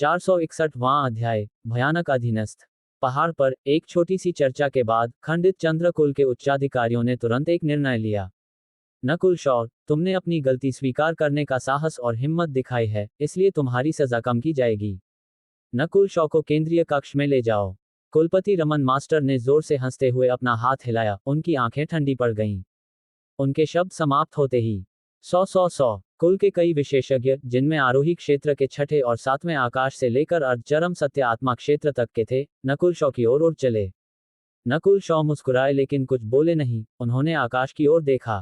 461वां अध्याय, भयानक अधीनस्थ। पहाड़ पर एक छोटी सी चर्चा के बाद खंडित चंद्रकुल के उच्चाधिकारियों ने तुरंत एक निर्णय लिया। नकुल शौर, तुमने अपनी गलती स्वीकार करने का साहस और हिम्मत दिखाई है, इसलिए तुम्हारी सजा कम की जाएगी। नकुल शॉ को केंद्रीय कक्ष में ले जाओ। कुलपति रमन मास्टर ने जोर से हंसते हुए अपना हाथ हिलाया, उनकी आंखें ठंडी पड़ गईं। उनके शब्द समाप्त होते ही 100 कुल के कई विशेषज्ञ, जिनमें आरोही क्षेत्र के छठे और सातवें आकाश से लेकर अर्धचरम सत्य आत्मा क्षेत्र तक के थे, नकुल शॉ की ओर उड़ चले। नकुल शॉ मुस्कुराए लेकिन कुछ बोले नहीं, उन्होंने आकाश की ओर देखा।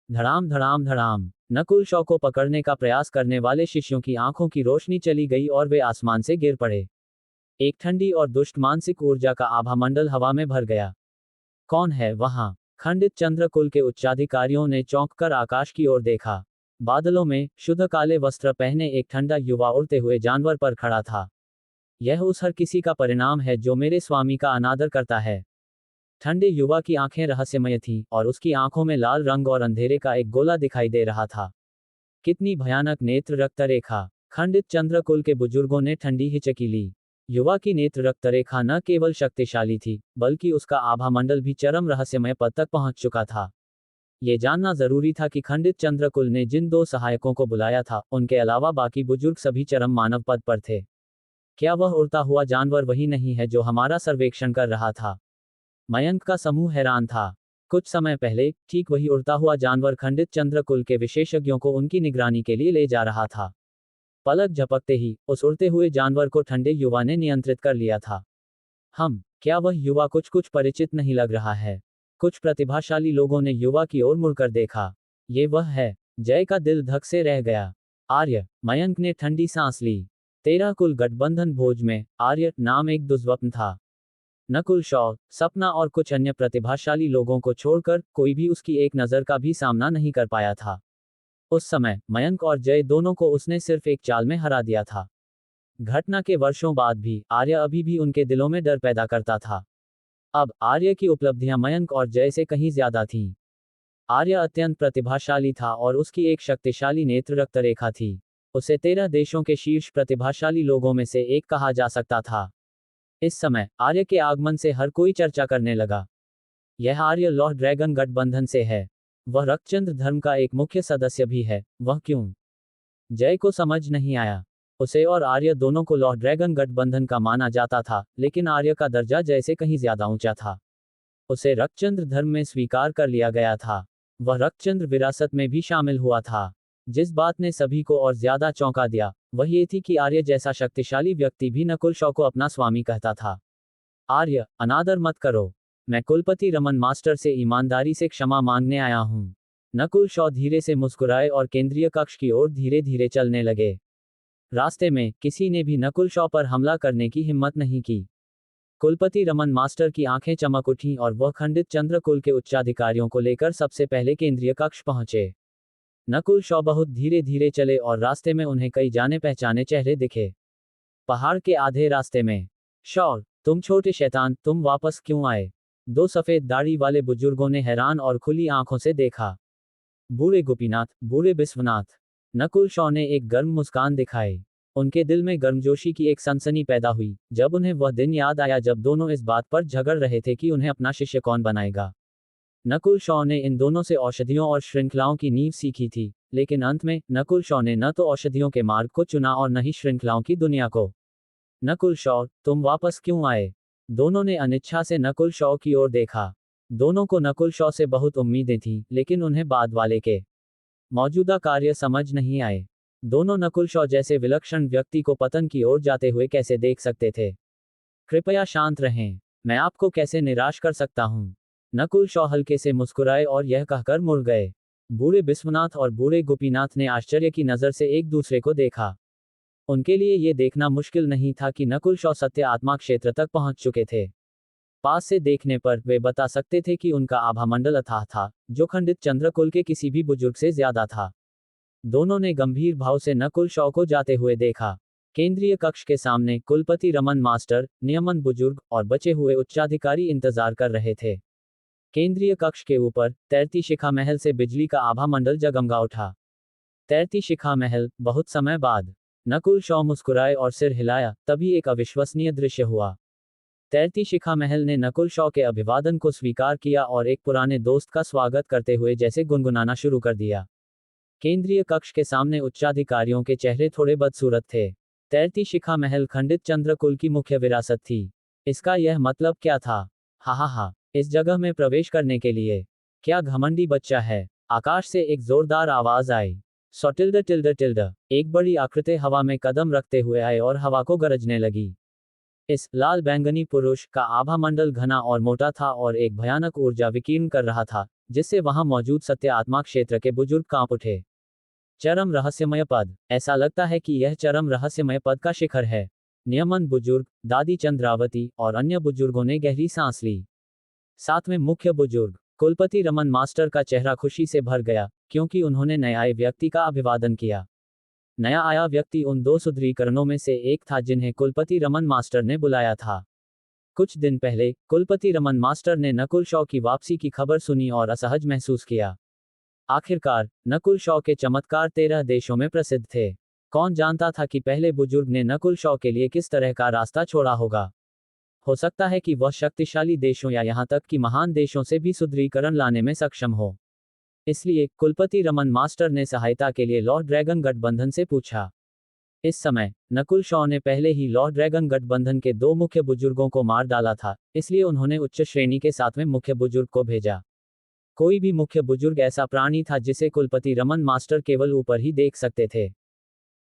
धड़ाम धड़ाम धड़ाम, नकुल शॉ को पकड़ने का प्रयास करने वाले शिष्यों की आंखों की रोशनी चली गई और वे आसमान से गिर पड़े। एक ठंडी और दुष्ट मानसिक ऊर्जा का आभामंडल हवा में भर गया। कौन है वहां? खंडित चंद्रकुल के उच्चाधिकारियों ने चौंक कर आकाश की ओर देखा। बादलों में शुद्ध काले वस्त्र पहने एक ठंडा युवा उड़ते हुए जानवर पर खड़ा था। यह उस हर किसी का परिणाम है जो मेरे स्वामी का अनादर करता है। ठंडे युवा की आंखें रहस्यमय थीं और उसकी आंखों में लाल रंग और अंधेरे का एक गोला दिखाई दे रहा था। कितनी भयानक नेत्र रक्तरेखा! खंडित चंद्रकुल के बुजुर्गों ने ठंडी हिचकी ली। युवा की नेत्र रक्तरेखा न केवल शक्तिशाली थी, बल्कि उसका आभामंडल भी चरम रहस्यमय पद तक पहुंच चुका था। ये जानना जरूरी था कि खंडित चंद्रकुल ने जिन दो सहायकों को बुलाया था, उनके अलावा बाकी बुजुर्ग सभी चरम मानव पद पर थे। क्या वह उड़ता हुआ जानवर वही नहीं है जो हमारा सर्वेक्षण कर रहा था? मयंक का समूह हैरान था। कुछ समय पहले ठीक वही उड़ता हुआ जानवर खंडित चंद्रकुल के विशेषज्ञों को उनकी निगरानी के लिए ले जा रहा था। पलक झपकते ही उस उड़ते हुए जानवर को ठंडे युवा ने नियंत्रित कर लिया था। क्या वह युवा कुछ परिचित नहीं लग रहा है? कुछ प्रतिभाशाली लोगों ने युवा की ओर मुड़कर देखा। ये वह है। जय का दिल धक से रह गया। आर्य, मयंक ने ठंडी सांस ली। 13 कुल गठबंधन भोज में आर्य नाम एक दुष्स्वप्न था। नकुल शॉ, सपना और कुछ अन्य प्रतिभाशाली लोगों को छोड़कर कोई भी उसकी एक नज़र का भी सामना नहीं कर पाया था। उस समय मयंक और जय दोनों को उसने सिर्फ एक चाल में हरा दिया था। घटना के वर्षों बाद भी आर्य अभी भी उनके दिलों में डर पैदा करता था। अब आर्य की उपलब्धियां मयंक और जय से कहीं ज्यादा थीं। आर्य अत्यंत प्रतिभाशाली था और उसकी एक शक्तिशाली नेत्र रक्तरेखा थी। उसे 13 देशों के शीर्ष प्रतिभाशाली लोगों में से एक कहा जा सकता था। इस समय आर्य के आगमन से हर कोई चर्चा करने लगा। यह आर्य लॉर्ड ड्रैगन गठबंधन से है। वह रक्तचंद्र धर्म का एक मुख्य सदस्य भी है। वह क्यों? जय को समझ नहीं आया। उसे और आर्य दोनों को लॉर्ड ड्रैगन गठबंधन का माना जाता था, लेकिन आर्य का दर्जा जय से कहीं ज्यादा ऊंचा था। उसे रक्तचंद्र धर्म में स्वीकार कर लिया गया था। वह रक्तचंद्र विरासत में भी शामिल हुआ था। जिस बात ने सभी को और ज्यादा चौंका दिया, वह ये थी कि आर्य जैसा शक्तिशाली व्यक्ति भी नकुल शॉ को अपना स्वामी कहता था। आर्य, अनादर मत करो। मैं कुलपति रमन मास्टर से ईमानदारी से क्षमा मांगने आया हूँ। नकुल शॉ धीरे से मुस्कुराए और केंद्रीय कक्ष की ओर धीरे धीरे चलने लगे। रास्ते में किसी ने भी नकुल शॉ पर हमला करने की हिम्मत नहीं की। कुलपति रमन मास्टर की आंखें चमक उठीं और वह खंडित चंद्रकुल के उच्चाधिकारियों को लेकर सबसे पहले केंद्रीय कक्ष पहुंचे। नकुल शॉ बहुत धीरे धीरे चले और रास्ते में उन्हें कई जाने पहचाने चेहरे दिखे। पहाड़ के आधे रास्ते में, शॉर, तुम छोटे शैतान, तुम वापस क्यों आए? 2 सफेद दाढ़ी वाले बुजुर्गों ने हैरान और खुली आंखों से देखा। बूढ़े गोपीनाथ, बूढ़े बिस्वनाथ। नकुल शॉ ने एक गर्म मुस्कान दिखाई। उनके दिल में गर्मजोशी की एक सनसनी पैदा हुई, जब उन्हें वह दिन याद आया जब दोनों इस बात पर झगड़ रहे थे कि उन्हें अपना शिष्य कौन बनाएगा। नकुल शॉ ने इन दोनों से औषधियों और श्रृंखलाओं की नींव सीखी थी, लेकिन अंत में नकुल शॉ ने न तो औषधियों के मार्ग को चुना और न ही श्रृंखलाओं की दुनिया को। नकुल शॉ, तुम वापस क्यों आए? दोनों ने अनिच्छा से नकुल शॉ की ओर देखा। दोनों को नकुल शॉ से बहुत उम्मीदें थीं, लेकिन उन्हें बाद वाले के मौजूदा कार्य समझ नहीं आए। दोनों नकुल शॉ जैसे विलक्षण व्यक्ति को पतन की ओर जाते हुए कैसे देख सकते थे? कृपया शांत रहें। मैं आपको कैसे निराश कर सकता हूं? नकुल शॉ हल्के से मुस्कुराए और यह कहकर मुड़ गए। बूढ़े बिस्वनाथ और बूढ़े गोपीनाथ ने आश्चर्य की नजर से एक दूसरे को देखा। उनके लिए ये देखना मुश्किल नहीं था कि नकुल शॉ सत्य आत्मा क्षेत्र तक पहुंच चुके थे। पास से देखने पर वे बता सकते थे कि उनका आभामंडल अथाह था, जो खंडित चंद्रकुल के किसी भी बुजुर्ग से ज्यादा था। दोनों ने गंभीर भाव से नकुल शॉ को जाते हुए देखा। केंद्रीय कक्ष के सामने कुलपति रमन मास्टर, नियमन बुजुर्ग और बचे हुए उच्चाधिकारी इंतजार कर रहे थे। केंद्रीय कक्ष के ऊपर तैरती शिखा महल से बिजली का आभामंडल जगमगा उठा। तैरती शिखा महल, बहुत समय बाद। नकुल शॉ मुस्कुराए और सिर हिलाया, तभी एक अविश्वसनीय दृश्य हुआ। तैरती शिखा महल ने नकुल शॉ के अभिवादन को स्वीकार किया और एक पुराने दोस्त का स्वागत करते हुए जैसे गुनगुनाना शुरू कर दिया। केंद्रीय कक्ष के सामने उच्चाधिकारियों के चेहरे थोड़े बदसूरत थे। तैरती शिखा महल खंडित चंद्रकुल की मुख्य विरासत थी। इसका यह मतलब क्या था? हा हा हा, इस जगह में प्रवेश करने के लिए क्या घमंडी बच्चा है? आकाश से एक जोरदार आवाज आई। सो टिल्ड टिल्ड टिल्ड। एक बड़ी आकृति हवा में कदम रखते हुए आए और हवा को गरजने लगी। इस लाल बैंगनी पुरुष का आभा मंडल घना और मोटा था और एक भयानक ऊर्जा विकीर्ण कर रहा था, जिससे वहां मौजूद सत्य आत्मा क्षेत्र के बुजुर्ग कांप उठे। चरम रहस्यमय पद। ऐसा लगता है कि यह चरम रहस्यमय पद का शिखर है। नियमन बुजुर्ग, दादी चंद्रावती और अन्य बुजुर्गों ने गहरी सांस ली। साथ में मुख्य बुजुर्ग कुलपति रमन मास्टर का चेहरा खुशी से भर गया, क्योंकि उन्होंने नए आए व्यक्ति का अभिवादन किया। नया आया व्यक्ति उन दो सुदृढ़ीकरणों में से एक था जिन्हें कुलपति रमन मास्टर ने बुलाया था। कुछ दिन पहले कुलपति रमन मास्टर ने नकुल शॉ की वापसी की खबर सुनी और असहज महसूस किया। आखिरकार नकुल शॉ के चमत्कार 13 देशों में प्रसिद्ध थे। कौन जानता था कि पहले बुजुर्ग ने नकुल शॉ के लिए किस तरह का रास्ता छोड़ा होगा। हो सकता है कि वह शक्तिशाली देशों या यहां तक कि महान देशों से भी सुदृढ़ीकरण लाने में सक्षम हो। इसलिए कुलपति रमन मास्टर ने सहायता के लिए लॉर्ड ड्रैगन गठबंधन से पूछा। इस समय नकुल शॉ ने पहले ही लॉर्ड ड्रैगन गठबंधन के दो मुख्य बुजुर्गों को मार डाला था, इसलिए उन्होंने उच्च श्रेणी के 7वें मुख्य बुजुर्ग को भेजा। कोई भी मुख्य बुजुर्ग ऐसा प्राणी था जिसे कुलपति रमन मास्टर केवल ऊपर ही देख सकते थे।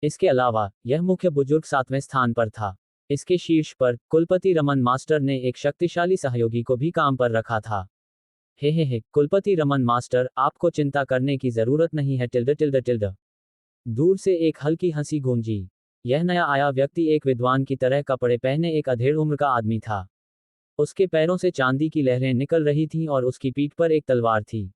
इसके अलावा यह मुख्य बुजुर्ग 7वें स्थान पर था। इसके शीर्ष पर कुलपति रमन मास्टर ने एक शक्तिशाली सहयोगी को भी काम पर रखा था। हे कुलपति रमन मास्टर, आपको चिंता करने की जरूरत नहीं है टिल्ड टिल्ड टिल्ड। दूर से एक हल्की हंसी गूंजी। यह नया आया व्यक्ति एक विद्वान की तरह कपड़े पहने एक अधेड़ उम्र का आदमी था। उसके पैरों से चांदी की लहरें निकल रही थीं और उसकी पीठ पर एक तलवार थी।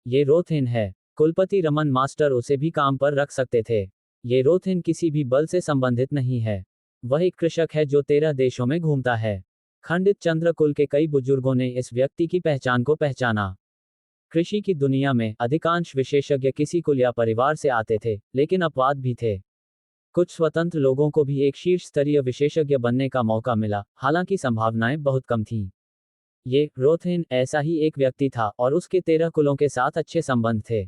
ये रोथिन है। कुलपति रमन मास्टर उसे भी काम पर रख सकते थे। ये रोथिन किसी भी बल से संबंधित नहीं है। वह एक कृषक है जो 13 देशों में घूमता है। खंडित चंद्रकुल के कई बुजुर्गों ने इस व्यक्ति की पहचान को पहचाना। कृषि की दुनिया में अधिकांश विशेषज्ञ किसी कुल या परिवार से आते थे, लेकिन अपवाद भी थे। कुछ स्वतंत्र लोगों को भी एक शीर्ष स्तरीय विशेषज्ञ बनने का मौका मिला, हालांकि संभावनाएं बहुत कम थीं। ये रोथिन ऐसा ही एक व्यक्ति था और उसके 13 कुलों के साथ अच्छे संबंध थे।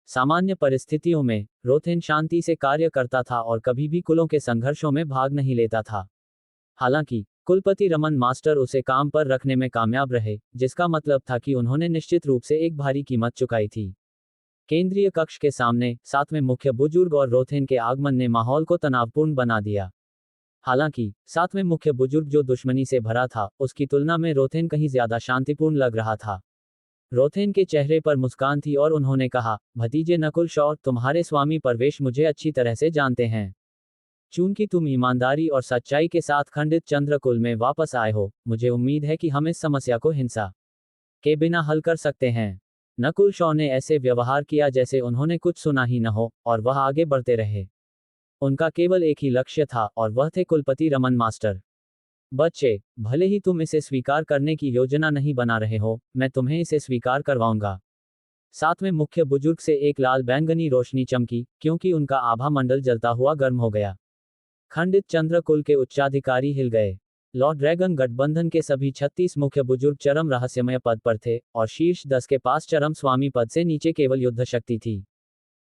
सामान्य परिस्थितियों में रोथिन शांति से कार्य करता था और कभी भी कुलों के संघर्षों में भाग नहीं लेता था। हालांकि कुलपति रमन मास्टर उसे काम पर रखने में कामयाब रहे, जिसका मतलब था कि उन्होंने निश्चित रूप से एक भारी कीमत चुकाई थी। केंद्रीय कक्ष के सामने 7वें मुख्य बुजुर्ग और रोथिन के आगमन ने माहौल को तनावपूर्ण बना दिया। हालांकि 7वें मुख्य बुजुर्ग जो दुश्मनी से भरा था, उसकी तुलना में रोथिन कहीं ज्यादा शांतिपूर्ण लग रहा था। रोथिन के चेहरे पर मुस्कान थी और उन्होंने कहा, भतीजे नकुल शॉ, तुम्हारे स्वामी परवेश मुझे अच्छी तरह से जानते हैं। चूंकि तुम ईमानदारी और सच्चाई के साथ खंडित चंद्रकुल में वापस आए हो, मुझे उम्मीद है कि हम इस समस्या को हिंसा के बिना हल कर सकते हैं। नकुल शॉ ने ऐसे व्यवहार किया जैसे उन्होंने कुछ सुना ही न हो, और वह आगे बढ़ते रहे। उनका केवल एक ही लक्ष्य था और वह थे कुलपति रमन मास्टर। बच्चे, भले ही तुम इसे स्वीकार करने की योजना नहीं बना रहे हो, मैं तुम्हें इसे स्वीकार करवाऊंगा। 7वें मुख्य बुजुर्ग से एक लाल बैंगनी रोशनी चमकी, क्योंकि उनका आभा मंडल जलता हुआ गर्म हो गया। खंडित चंद्रकुल के उच्चाधिकारी हिल गए। लॉर्ड ड्रैगन गठबंधन के सभी 36 मुख्य बुजुर्ग चरम रहस्यमय पद पर थे, और शीर्ष 10 के पास चरम स्वामी पद से नीचे केवल युद्ध शक्ति थी।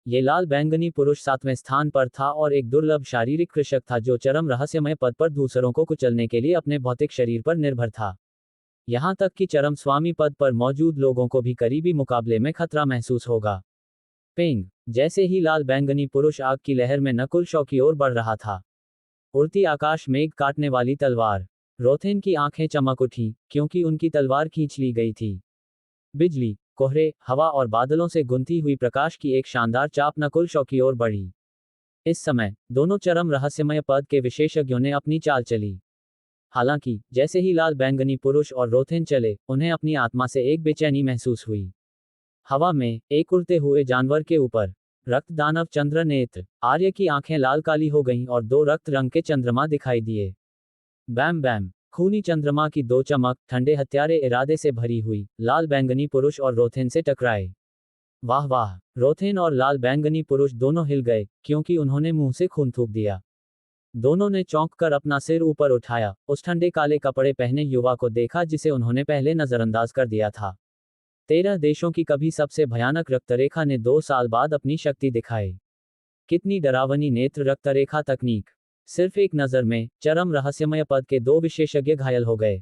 ये लाल बैंगनी पुरुष 7वें स्थान पर था और एक दुर्लभ शारीरिक कृषक था जो चरम रहस्यमय पद पर दूसरों को कुचलने के लिए अपने भौतिक शरीर पर निर्भर था। यहां तक कि चरम स्वामी पद पर मौजूद लोगों को भी करीबी मुकाबले में खतरा महसूस होगा। पिंग। जैसे ही लाल बैंगनी पुरुष आग की लहर में नकुल शॉ की ओर बढ़ रहा था। उड़ती आकाश मेघ काटने वाली तलवार। रोथिन की आंखें चमक उठी, क्योंकि उनकी तलवार खींच ली गई थी। बिजली, कोहरे, हवा और बादलों से गुंथी हुई प्रकाश की एक शानदार चाप नकुल शॉ की ओर बढ़ी। इस समय दोनों चरम रहस्यमय पद के विशेषज्ञों ने अपनी चाल चली। हालांकि जैसे ही लाल बैंगनी पुरुष और रोथिन चले, उन्हें अपनी आत्मा से एक बेचैनी महसूस हुई। हवा में एक उड़ते हुए जानवर के ऊपर रक्त दानव चंद्र नेत्र आर्य की आंखें लाल काली हो गईं और 2 रक्त रंग के चंद्रमा दिखाई दिए। बैम बैम। खूनी चंद्रमा की 2 चमक ठंडे हत्यारे इरादे से भरी हुई लाल बैंगनी पुरुष और रोथिन से टकराए। वाह वाह, रोथेन और लाल बैंगनी पुरुष दोनों हिल गए, क्योंकि उन्होंने मुंह से खून थूक दिया। दोनों ने चौंक कर अपना सिर ऊपर उठाया, उस ठंडे काले कपड़े पहने युवा को देखा जिसे उन्होंने पहले नजरअंदाज कर दिया था। 13 देशों की कभी सबसे भयानक रक्तरेखा ने 2 साल बाद अपनी शक्ति दिखाई। कितनी डरावनी नेत्र रक्तरेखा तकनीक। सिर्फ एक नजर में चरम रहस्यमय पद के 2 विशेषज्ञ घायल हो गए।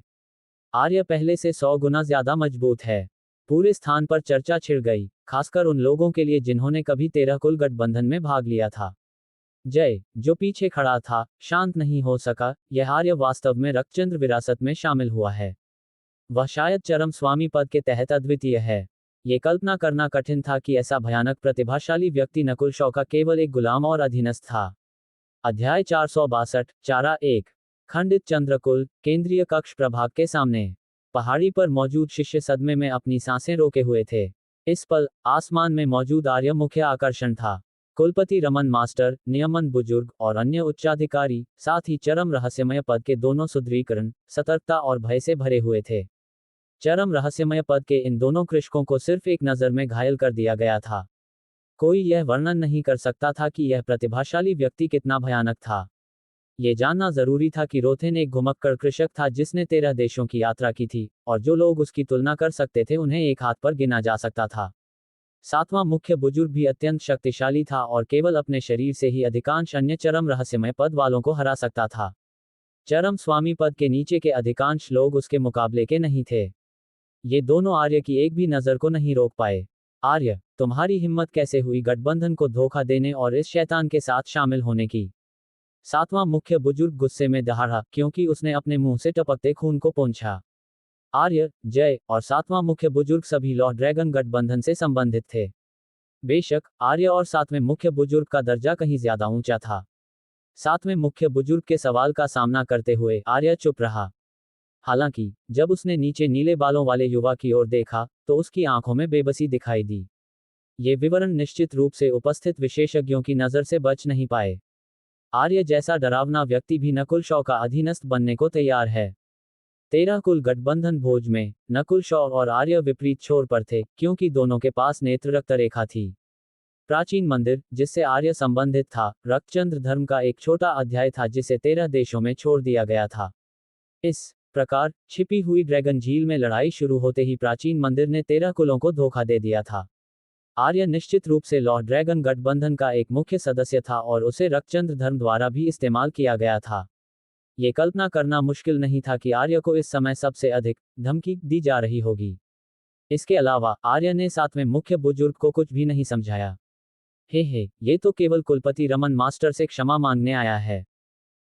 आर्य पहले से 100 गुना ज्यादा मजबूत है। पूरे स्थान पर चर्चा छिड़ गई, खासकर उन लोगों के लिए जिन्होंने कभी 13 कुल गठबंधन में भाग लिया था। जय, जो पीछे खड़ा था, शांत नहीं हो सका। यह आर्य वास्तव में रक्तचंद्र विरासत में शामिल हुआ है। वह शायद चरम स्वामी पद के तहत अद्वितीय है। ये कल्पना करना कठिन था कि ऐसा भयानक प्रतिभाशाली व्यक्ति नकुल शॉ का केवल एक गुलाम और अधीनस्थ था। अध्याय 462, चारा 1। खंडित चंद्रकुल, केंद्रीय कक्ष प्रभाग के सामने। पहाड़ी पर मौजूद शिष्य सदमे में अपनी सांसें रोके हुए थे। इस पल, आसमान में मौजूद आर्य मुख्य आकर्षण था। कुलपति रमन मास्टर, नियमन बुजुर्ग और अन्य उच्चाधिकारी, साथ ही चरम रहस्यमय पद के दोनों सुदृढ़ीकरण, सतर्कता और भय से भरे हुए थे। चरम रहस्यमय पद के इन दोनों कृषकों को सिर्फ एक नज़र में घायल कर दिया गया था। कोई यह वर्णन नहीं कर सकता था कि यह प्रतिभाशाली व्यक्ति कितना भयानक था। ये जानना जरूरी था कि रोथेन एक घुमक्कड़ कृषक था जिसने 13 देशों की यात्रा की थी, और जो लोग उसकी तुलना कर सकते थे उन्हें एक हाथ पर गिना जा सकता था। 7वां मुख्य बुजुर्ग भी अत्यंत शक्तिशाली था और केवल अपने शरीर से ही अधिकांश अन्य चरम रहस्यमय पद वालों को हरा सकता था। चरम स्वामी पद के नीचे के अधिकांश लोग उसके मुकाबले के नहीं थे। ये दोनों आर्य की एक भी नजर को नहीं रोक पाए। आर्य, तुम्हारी हिम्मत कैसे हुई गठबंधन को धोखा देने और इस शैतान के साथ शामिल होने की? 7वां मुख्य बुजुर्ग गुस्से में दहाड़ा, क्योंकि उसने अपने मुंह से टपकते खून को पोंछा। आर्य, जय और 7वां मुख्य बुजुर्ग सभी लॉर्ड ड्रैगन गठबंधन से संबंधित थे। बेशक, आर्य और 7वें मुख्य बुजुर्ग का दर्जा कहीं ज्यादा ऊंचा था। 7वें मुख्य बुजुर्ग के सवाल का सामना करते हुए आर्य चुप रहा। हालांकि, जब उसने नीचे नीले बालों वाले युवा की ओर देखा, तो उसकी आंखों में बेबसी दिखाई दी। ये विवरण निश्चित रूप से उपस्थित विशेषज्ञों की नजर से बच नहीं पाए। आर्य जैसा डरावना व्यक्ति भी नकुल शॉ का अधीनस्थ बनने को तैयार है। 13 कुल गठबंधन भोज में नकुल शॉ और आर्य विपरीत छोर पर थे, क्योंकि दोनों के पास नेत्र रक्तरेखा थी। प्राचीन मंदिर, जिससे आर्य संबंधित था, रक्तचंद्र धर्म का एक छोटा अध्याय था जिसे 13 देशों में छोड़ दिया गया था। इस प्रकार, छिपी हुई ड्रैगन झील में लड़ाई शुरू होते ही प्राचीन मंदिर ने 13 कुलों को धोखा दे दिया था। आर्य निश्चित रूप से लॉर्ड ड्रैगन गठबंधन का एक मुख्य सदस्य था और उसे रक्तचंद्र धर्म द्वारा भी इस्तेमाल किया गया था। ये कल्पना करना मुश्किल नहीं था कि आर्य को इस समय सबसे अधिक धमकी दी जा रही होगी। इसके अलावा, आर्य ने 7वें मुख्य बुजुर्ग को कुछ भी नहीं समझाया। हे, ये तो केवल कुलपति रमन मास्टर से क्षमा मांगने आया है।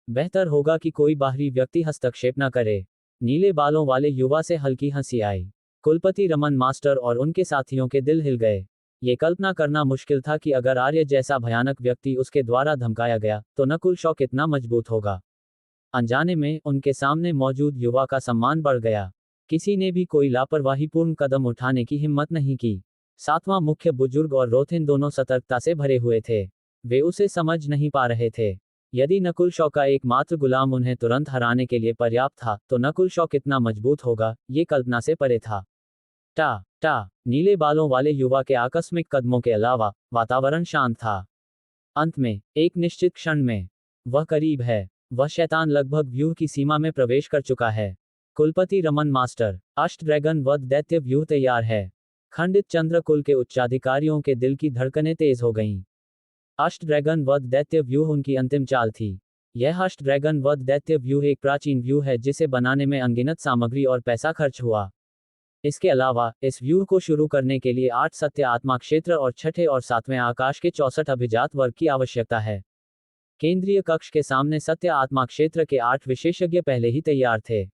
बेहतर होगा कि कोई बाहरी व्यक्ति हस्तक्षेप न करे। नीले बालों वाले युवा से हल्की हंसी आई। कुलपति रमन मास्टर और उनके साथियों के दिल हिल गए। ये कल्पना करना मुश्किल था कि अगर आर्य जैसा भयानक व्यक्ति उसके द्वारा धमकाया गया, तो नकुल शॉ कितना मजबूत होगा। अनजाने में उनके सामने मौजूद युवा का सम्मान बढ़ गया। किसी ने भी कोई लापरवाहीपूर्ण कदम उठाने की हिम्मत नहीं की। 7वां मुख्य बुजुर्ग और रोथेन दोनों सतर्कता से भरे हुए थे। वे उसे समझ नहीं पा रहे थे। यदि नकुल शॉ का एकमात्र गुलाम उन्हें तुरंत हराने के लिए पर्याप्त था, तो नकुल शॉ कितना मजबूत होगा, ये कल्पना से परे था। टा नीले बालों वाले युवा के आकस्मिक कदमों के अलावा वातावरण शांत था। अंत में, एक निश्चित क्षण में, वह करीब है। वह शैतान लगभग व्यूह की सीमा में प्रवेश कर चुका है। कुलपति रमन मास्टर, अष्ट ड्रैगन वध दैत्य व्यूह तैयार है। खंडित चंद्रकुल के उच्चाधिकारियों के दिल की धड़कनें तेज हो गईं। अष्ट ड्रैगन वध दैत्य व्यूह उनकी अंतिम चाल थी। यह अष्ट ड्रैगन वध दैत्य व्यूह एक प्राचीन व्यूह है जिसे बनाने में अनगिनत सामग्री और पैसा खर्च हुआ। इसके अलावा, इस व्यूह को शुरू करने के लिए 8 सत्य आत्मा क्षेत्र और 6ठे और 7वें आकाश के 64 अभिजात वर्ग की आवश्यकता है। केंद्रीय कक्ष के सामने सत्य आत्मा क्षेत्र के 8 विशेषज्ञ पहले ही तैयार थे।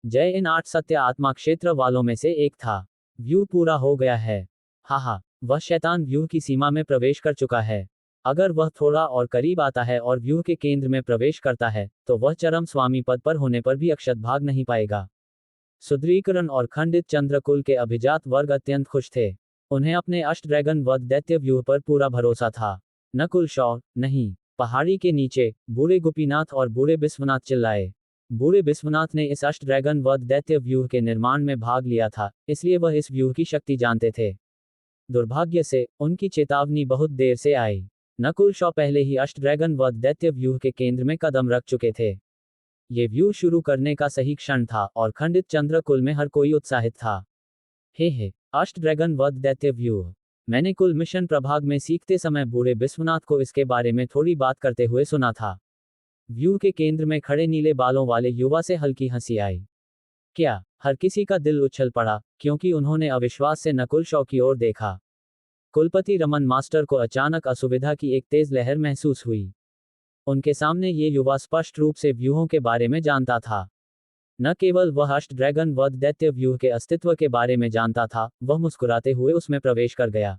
जय इन 8 सत्य आत्मा क्षेत्र वालों में से एक था। व्यू पूरा हो गया है। हाहा, वह शैतान व्यू की सीमा में प्रवेश कर चुका है। अगर वह थोड़ा और करीब आता है और व्यू के केंद्र में प्रवेश करता है, तो वह चरम स्वामी पद पर होने पर भी अक्षत भाग नहीं पाएगा। सुदृढ़ीकरण और खंडित चंद्रकुल के अभिजात वर्ग अत्यंत खुश थे। उन्हें अपने अष्ट ड्रैगन वध दैत्य व्यूह पर पूरा भरोसा था। नकुल शॉ, नहीं। पहाड़ी के नीचे, बूढ़े गोपीनाथ और बूढ़े बिस्वनाथ चिल्लाए। बूढ़े बिस्वनाथ ने इस अष्ट ड्रैगन वध दैत्य व्यूह के निर्माण में भाग लिया था, इसलिए वह इस व्यूह की शक्ति जानते थे। दुर्भाग्य से उनकी चेतावनी बहुत देर से आई। नकुल शॉ पहले ही अष्टड्रैगन वध दैत्य व्यूह के केंद्र में कदम रख चुके थे। ये व्यूह शुरू करने का सही क्षण था और खंडित चंद्रकुल में हर कोई उत्साहित था। हे अष्टड्रैगन वध दैत्य व्यूह। मैंने कुल मिशन प्रभाग में सीखते समय बूढ़े विश्वनाथ को इसके बारे में थोड़ी बात करते हुए सुना था। व्यू के केंद्र में खड़े नीले बालों वाले युवा से हल्की हंसी आई। क्या? हर किसी का दिल उछल पड़ा, क्योंकि उन्होंने अविश्वास से नकुल शॉ की ओर देखा। कुलपति रमन मास्टर को अचानक असुविधा की एक तेज लहर महसूस हुई। उनके सामने ये युवा स्पष्ट रूप से व्यूहों के बारे में जानता था। न केवल वह अष्टड्रैगन वध दैत्य व्यूह के अस्तित्व के बारे में जानता था, वह मुस्कुराते हुए उसमें प्रवेश कर गया।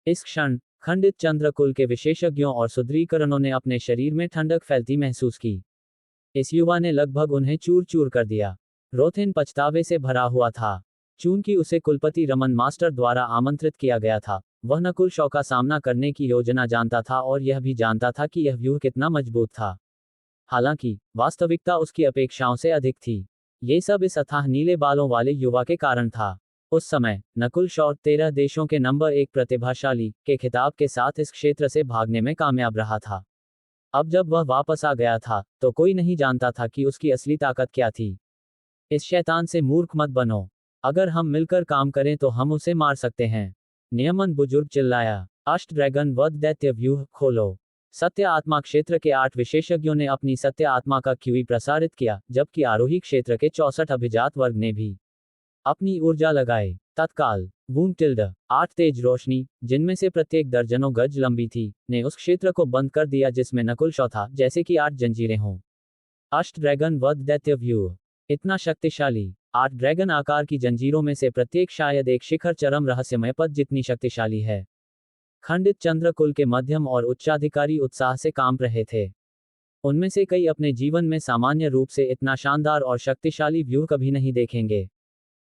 इस क्षण खंडित चंद्रकुल के विशेषज्ञों और सुदृढ़ीकरणों ने अपने शरीर में ठंडक फैलती महसूस की। इस युवा ने लगभग उन्हें चूर चूर कर दिया। रोथेन पछतावे से भरा हुआ था। चूंकि उसे कुलपति रमन मास्टर द्वारा आमंत्रित किया गया था, वह नकुल शॉ का सामना करने की योजना जानता था और यह भी जानता था कि यह व्यूह कितना मजबूत था। हालांकि वास्तविकता उसकी अपेक्षाओं से अधिक थी। ये सब इस अथाह नीले बालों वाले युवा के कारण था। उस समय नकुल शॉ 13 देशों के नंबर 1 प्रतिभाशाली के खिताब के साथ इस क्षेत्र से भागने में कामयाब रहा था। अब जब वह वापस आ गया था, तो कोई नहीं जानता था कि उसकी असली ताकत क्या थी। इस शैतान से मूर्ख मत बनो। अगर हम मिलकर काम करें तो हम उसे मार सकते हैं। नियमन बुजुर्ग चिल्लाया। अष्टड्रैगन वध दैत्य व्यूह खोलो। सत्य आत्मा क्षेत्र के 8 विशेषज्ञों ने अपनी सत्य आत्मा का क्यूई प्रसारित किया, जबकि आरोही क्षेत्र के 64 अभिजात वर्ग ने भी अपनी ऊर्जा लगाए। तत्काल वूम टिल्ड 8 तेज रोशनी, जिनमें से प्रत्येक दर्जनों गज लंबी थी, ने उस क्षेत्र को बंद कर दिया जिसमें नकुल शॉ था, जैसे कि 8 जंजीरें हों। अष्टड्रैगन वध दैत्य व्यूह इतना शक्तिशाली। 8 ड्रैगन आकार की जंजीरों में से प्रत्येक शायद एक शिखर चरम रहस्यमय पद जितनी शक्तिशाली है। खंडित चंद्रकुल के मध्यम और उच्चाधिकारी उत्साह से कांप रहे थे। उनमें से कई अपने जीवन में सामान्य रूप से इतना शानदार और शक्तिशाली व्यूह कभी नहीं देखेंगे।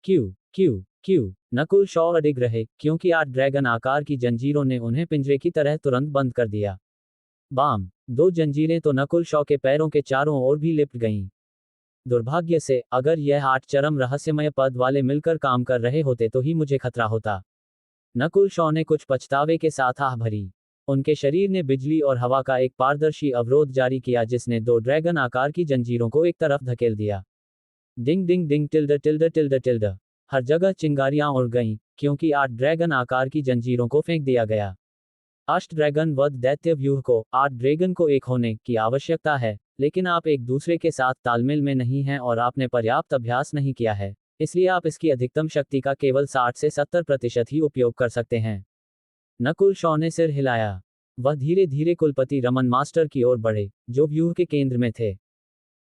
क्यों क्यों क्यों? नकुल शॉ अडिग रहे, क्योंकि 8 ड्रैगन आकार की जंजीरों ने उन्हें पिंजरे की तरह तुरंत बंद कर दिया। बाम! 2 जंजीरें तो नकुल शॉ के पैरों के चारों ओर भी लिपट गईं। दुर्भाग्य से, अगर यह 8 चरम रहस्यमय पद वाले मिलकर काम कर रहे होते तो ही मुझे खतरा होता। नकुल शॉ ने कुछ पछतावे के साथ आह भरी। उनके शरीर ने बिजली और हवा का एक पारदर्शी अवरोध जारी किया जिसने 2 ड्रैगन आकार की जंजीरों को एक तरफ धकेल दिया। डिंग डिंग डिंग टिल्ड टिल्ड टिल्ड टिल्ड। हर जगह चिंगारियां उड़ गईं, क्योंकि 8 ड्रैगन आकार की जंजीरों को फेंक दिया गया। अष्टड्रैगन वध दैत्य व्यूह को 8 ड्रैगन को एक होने की आवश्यकता है, लेकिन आप एक दूसरे के साथ तालमेल में नहीं हैं और आपने पर्याप्त अभ्यास नहीं किया है, इसलिए आप इसकी अधिकतम शक्ति का केवल 60 से 70% ही उपयोग कर सकते हैं। नकुल शॉ ने सिर हिलाया। वह धीरे धीरे कुलपति रमन मास्टर की ओर बढ़े, जो व्यूह के केंद्र में थे।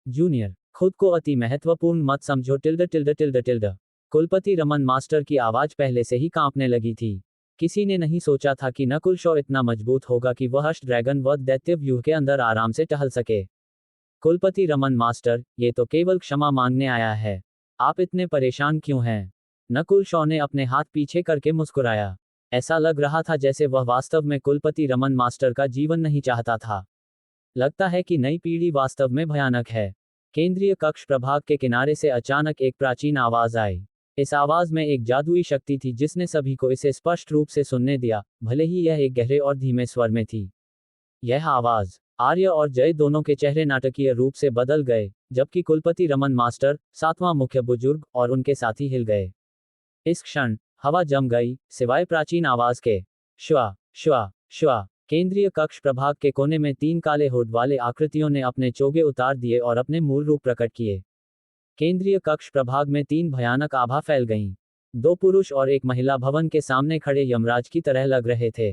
जूनियर, खुद को अति महत्वपूर्ण मत समझो टिल्ड टिल्ड टिल्ड टिल्ड। कुलपति रमन मास्टर की आवाज पहले से ही कांपने लगी थी। किसी ने नहीं सोचा था कि नकुल शॉ इतना मजबूत होगा कि वह अष्टड्रैगन वध दैत्य व्यूह के अंदर आराम से टहल सके। कुलपति रमन मास्टर, ये तो केवल क्षमा मांगने आया है। आप इतने परेशान क्यों हैं? नकुल शॉ ने अपने हाथ पीछे करके मुस्कुराया। ऐसा लग रहा था जैसे वह वास्तव में कुलपति रमन मास्टर का जीवन नहीं चाहता था। लगता है कि नई पीढ़ी वास्तव में भयानक है। केंद्रीय कक्ष प्रभाग के किनारे से अचानक एक प्राचीन आवाज आई। इस आवाज में एक जादुई शक्ति थी जिसने सभी को इसे स्पष्ट रूप से सुनने दिया, भले ही यह एक गहरे और धीमे स्वर में थी। यह आवाज, आर्य और जय दोनों के चेहरे नाटकीय रूप से बदल गए, जबकि कुलपति रमन मास्टर, 7वां मुख्य बुजुर्ग और उनके साथी हिल गए। इस क्षण हवा जम गई, सिवाय प्राचीन आवाज के। श्वा श्वा श्वा। केंद्रीय कक्ष प्रभाग के कोने में 3 काले हुड वाले आकृतियों ने अपने चोगे उतार दिए और अपने मूल रूप प्रकट किए। केंद्रीय कक्ष प्रभाग में 3 भयानक आभा फैल गईं। 2 पुरुष और एक महिला भवन के सामने खड़े यमराज की तरह लग रहे थे।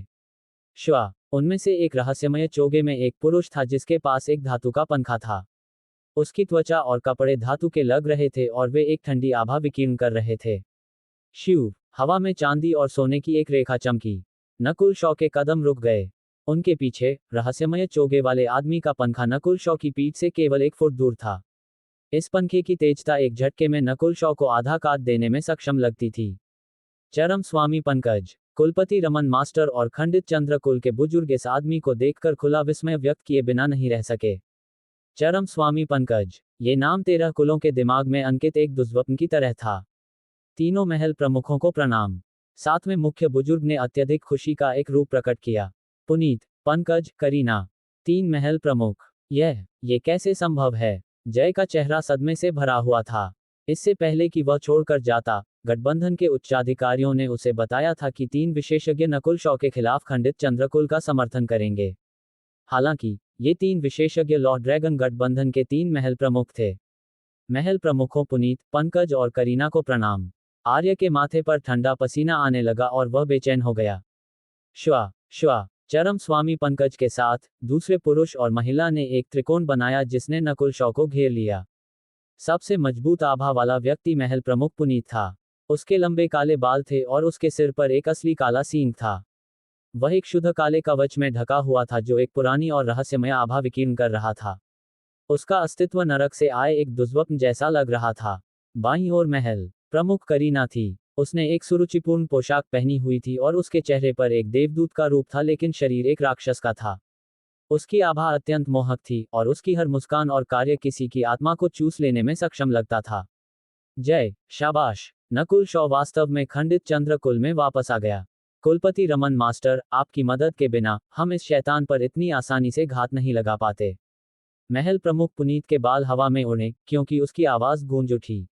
श्वा। उनमें से एक रहस्यमय चोगे में एक पुरुष था जिसके पास एक धातु का पंखा था। उसकी त्वचा और कपड़े धातु के लग रहे थे और वे एक ठंडी आभा विकीर्ण कर रहे थे। शिव। हवा में चांदी और सोने की एक रेखा चमकी। नकुल शॉ के कदम रुक गए। उनके पीछे रहस्यमय चोगे वाले आदमी का पंखा नकुल शॉ की पीठ से केवल 1 फुट दूर था। इस पंखे की तेजता एक झटके में नकुल शॉ को आधा काट देने में सक्षम लगती थी। चरम स्वामी पंकज। कुलपति रमन मास्टर और खंडित चंद्रकुल के बुजुर्ग इस आदमी को देखकर खुला विस्मय व्यक्त किए बिना नहीं रह सके। चरम स्वामी पंकज, ये नाम 13 कुलों के दिमाग में अंकित एक दुष्स्वप्न की तरह था। तीनों महल प्रमुखों को प्रणाम। सातवें मुख्य बुजुर्ग ने अत्यधिक खुशी का एक रूप प्रकट किया। पुनीत, पंकज, करीना, तीन महल प्रमुख। ये कैसे संभव है? जय का चेहरा सदमे से भरा हुआ था। इससे पहले कि वह छोड़कर जाता, गठबंधन के उच्चाधिकारियों ने उसे बताया था कि तीन विशेषज्ञ नकुल शॉ के खिलाफ खंडित चंद्रकुल का समर्थन करेंगे। हालांकि ये तीन विशेषज्ञ लॉर्ड ड्रैगन गठबंधन के तीन महल प्रमुख थे। महल प्रमुखों पुनीत, पंकज और करीना को प्रणाम। आर्य के माथे पर ठंडा पसीना आने लगा और वह बेचैन हो गया। श्वा श्वा चरम स्वामी पंकज के साथ दूसरे पुरुष और महिला ने एक त्रिकोण बनाया जिसने नकुल शॉ को घेर लिया। सबसे मजबूत आभा वाला व्यक्ति महल प्रमुख पुनीत था। उसके लंबे काले बाल थे और उसके सिर पर एक असली काला सींग था। वह एक शुद्ध काले कवच में ढका हुआ था जो एक पुरानी और रहस्यमय आभा विकीर्ण कर रहा था। उसका अस्तित्व नरक से आए एक दुष्स्वप्न जैसा लग रहा था। बाईं ओर महल प्रमुख करीना थी। उसने एक सुरुचिपूर्ण पोशाक पहनी हुई थी और उसके चेहरे पर एक देवदूत का रूप था लेकिन शरीर एक राक्षस का था। उसकी आभा अत्यंत मोहक थी और उसकी हर मुस्कान और कार्य किसी की आत्मा को चूस लेने में सक्षम लगता था। जय, शाबाश! नकुल शॉ वास्तव में खंडित चंद्रकुल में वापस आ गया। कुलपति रमन मास्टर, आपकी मदद के बिना हम इस शैतान पर इतनी आसानी से घात नहीं लगा पाते। महल प्रमुख पुनीत के बाल हवा में उड़े क्योंकि उसकी आवाज गूंज उठी।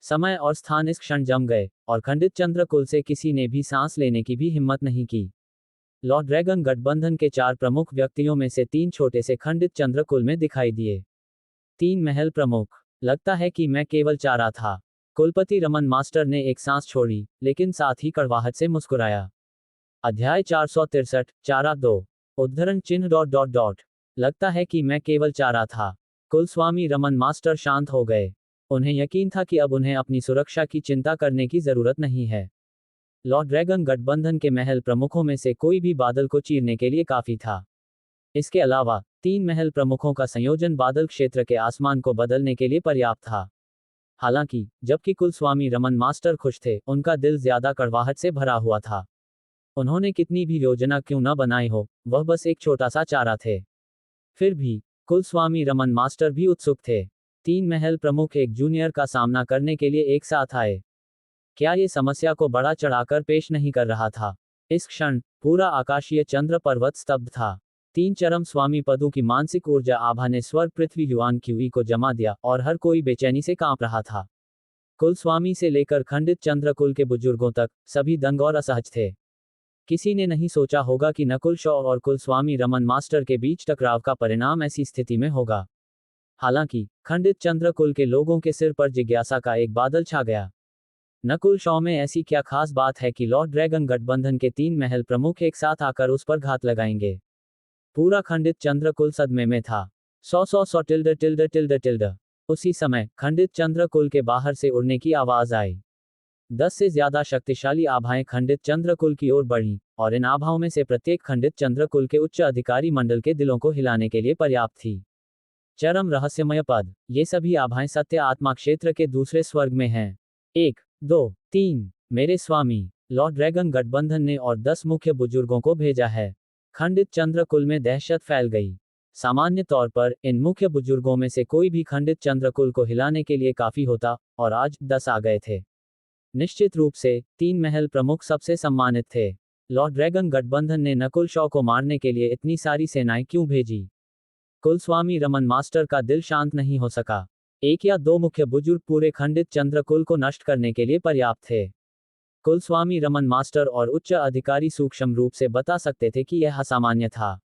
समय और स्थान इस क्षण जम गए और खंडित चंद्रकुल से किसी ने भी सांस लेने की भी हिम्मत नहीं की। लॉर्ड ड्रैगन गठबंधन के चार प्रमुख व्यक्तियों में से तीन छोटे से खंडित चंद्रकुल में दिखाई दिए। तीन महल प्रमुख। लगता है कि मैं केवल चारा था। कुलपति रमन मास्टर ने एक सांस छोड़ी, लेकिन साथ ही कड़वाहट से मुस्कुराया। अध्याय 463, चारा 2। उद्धरण चिन्ह ... लगता है कि मैं केवल चारा था। कुलस्वामी रमन मास्टर शांत हो गए। उन्हें यकीन था कि अब उन्हें अपनी सुरक्षा की चिंता करने की जरूरत नहीं है। लॉर्ड ड्रैगन गठबंधन के महल प्रमुखों में से कोई भी बादल को चीरने के लिए काफी था। इसके अलावा तीन महल प्रमुखों का संयोजन बादल क्षेत्र के आसमान को बदलने के लिए पर्याप्त था। हालांकि जबकि कुलस्वामी रमन मास्टर खुश थे, उनका दिल ज्यादा कड़वाहट से भरा हुआ था। उन्होंने कितनी भी योजना क्यों न बनाई हो, वह बस एक छोटा सा चारा थे। फिर भी कुलस्वामी रमन मास्टर भी उत्सुक थे। तीन महल प्रमुख एक जूनियर का सामना करने के लिए एक साथ आए। क्या ये समस्या को बड़ा चढ़ाकर पेश नहीं कर रहा था? इस क्षण पूरा आकाशीय चंद्र पर्वत स्तब्ध था। तीन चरम स्वामी पदों की मानसिक ऊर्जा आभा ने स्वर्ग पृथ्वी युआन क्यूई को जमा दिया और हर कोई बेचैनी से कांप रहा था। कुलस्वामी से लेकर खंडित चंद्रकुल के बुजुर्गों तक सभी दंग और असहज थे। किसी ने नहीं सोचा होगा कि नकुल शॉ और कुलस्वामी रमन मास्टर के बीच टकराव का परिणाम ऐसी स्थिति में होगा। हालांकि खंडित चंद्रकुल के लोगों के सिर पर जिज्ञासा का एक बादल छा गया। नकुल शॉ में ऐसी क्या खास बात है कि लॉर्ड ड्रैगन गठबंधन के तीन महल प्रमुख एक साथ आकर उस पर घात लगाएंगे? पूरा खंडित चंद्रकुल सदमे में था। सौ टिल्ड। उसी समय खंडित चंद्रकुल के बाहर से उड़ने की आवाज आई। 10 से ज्यादा शक्तिशाली आभाएं खंडित चंद्रकुल की ओर बढ़ीं, और इन आभाओं में से प्रत्येक खंडित चंद्रकुल के उच्च अधिकारी मंडल के दिलों को हिलाने के लिए पर्याप्त थी। चरम रहस्यमय पद। ये सभी आभाएं सत्य आत्मा क्षेत्र के दूसरे स्वर्ग में हैं। 1, 2, 3। मेरे स्वामी, लॉर्ड ड्रैगन गठबंधन ने और 10 मुख्य बुजुर्गों को भेजा है। खंडित चंद्रकुल में दहशत फैल गई। सामान्य तौर पर इन मुख्य बुजुर्गों में से कोई भी खंडित चंद्रकुल को हिलाने के लिए काफी होता, और आज 10 आ गए थे। निश्चित रूप से तीन महल प्रमुख सबसे सम्मानित थे। लॉर्ड ड्रैगन गठबंधन ने नकुल शॉ को मारने के लिए इतनी सारी सेनाएं क्यों भेजी? कुलस्वामी रमन मास्टर का दिल शांत नहीं हो सका। एक या दो मुख्य बुजुर्ग पूरे खंडित चंद्रकुल को नष्ट करने के लिए पर्याप्त थे। कुलस्वामी रमन मास्टर और उच्च अधिकारी सूक्ष्म रूप से बता सकते थे कि यह असामान्य था।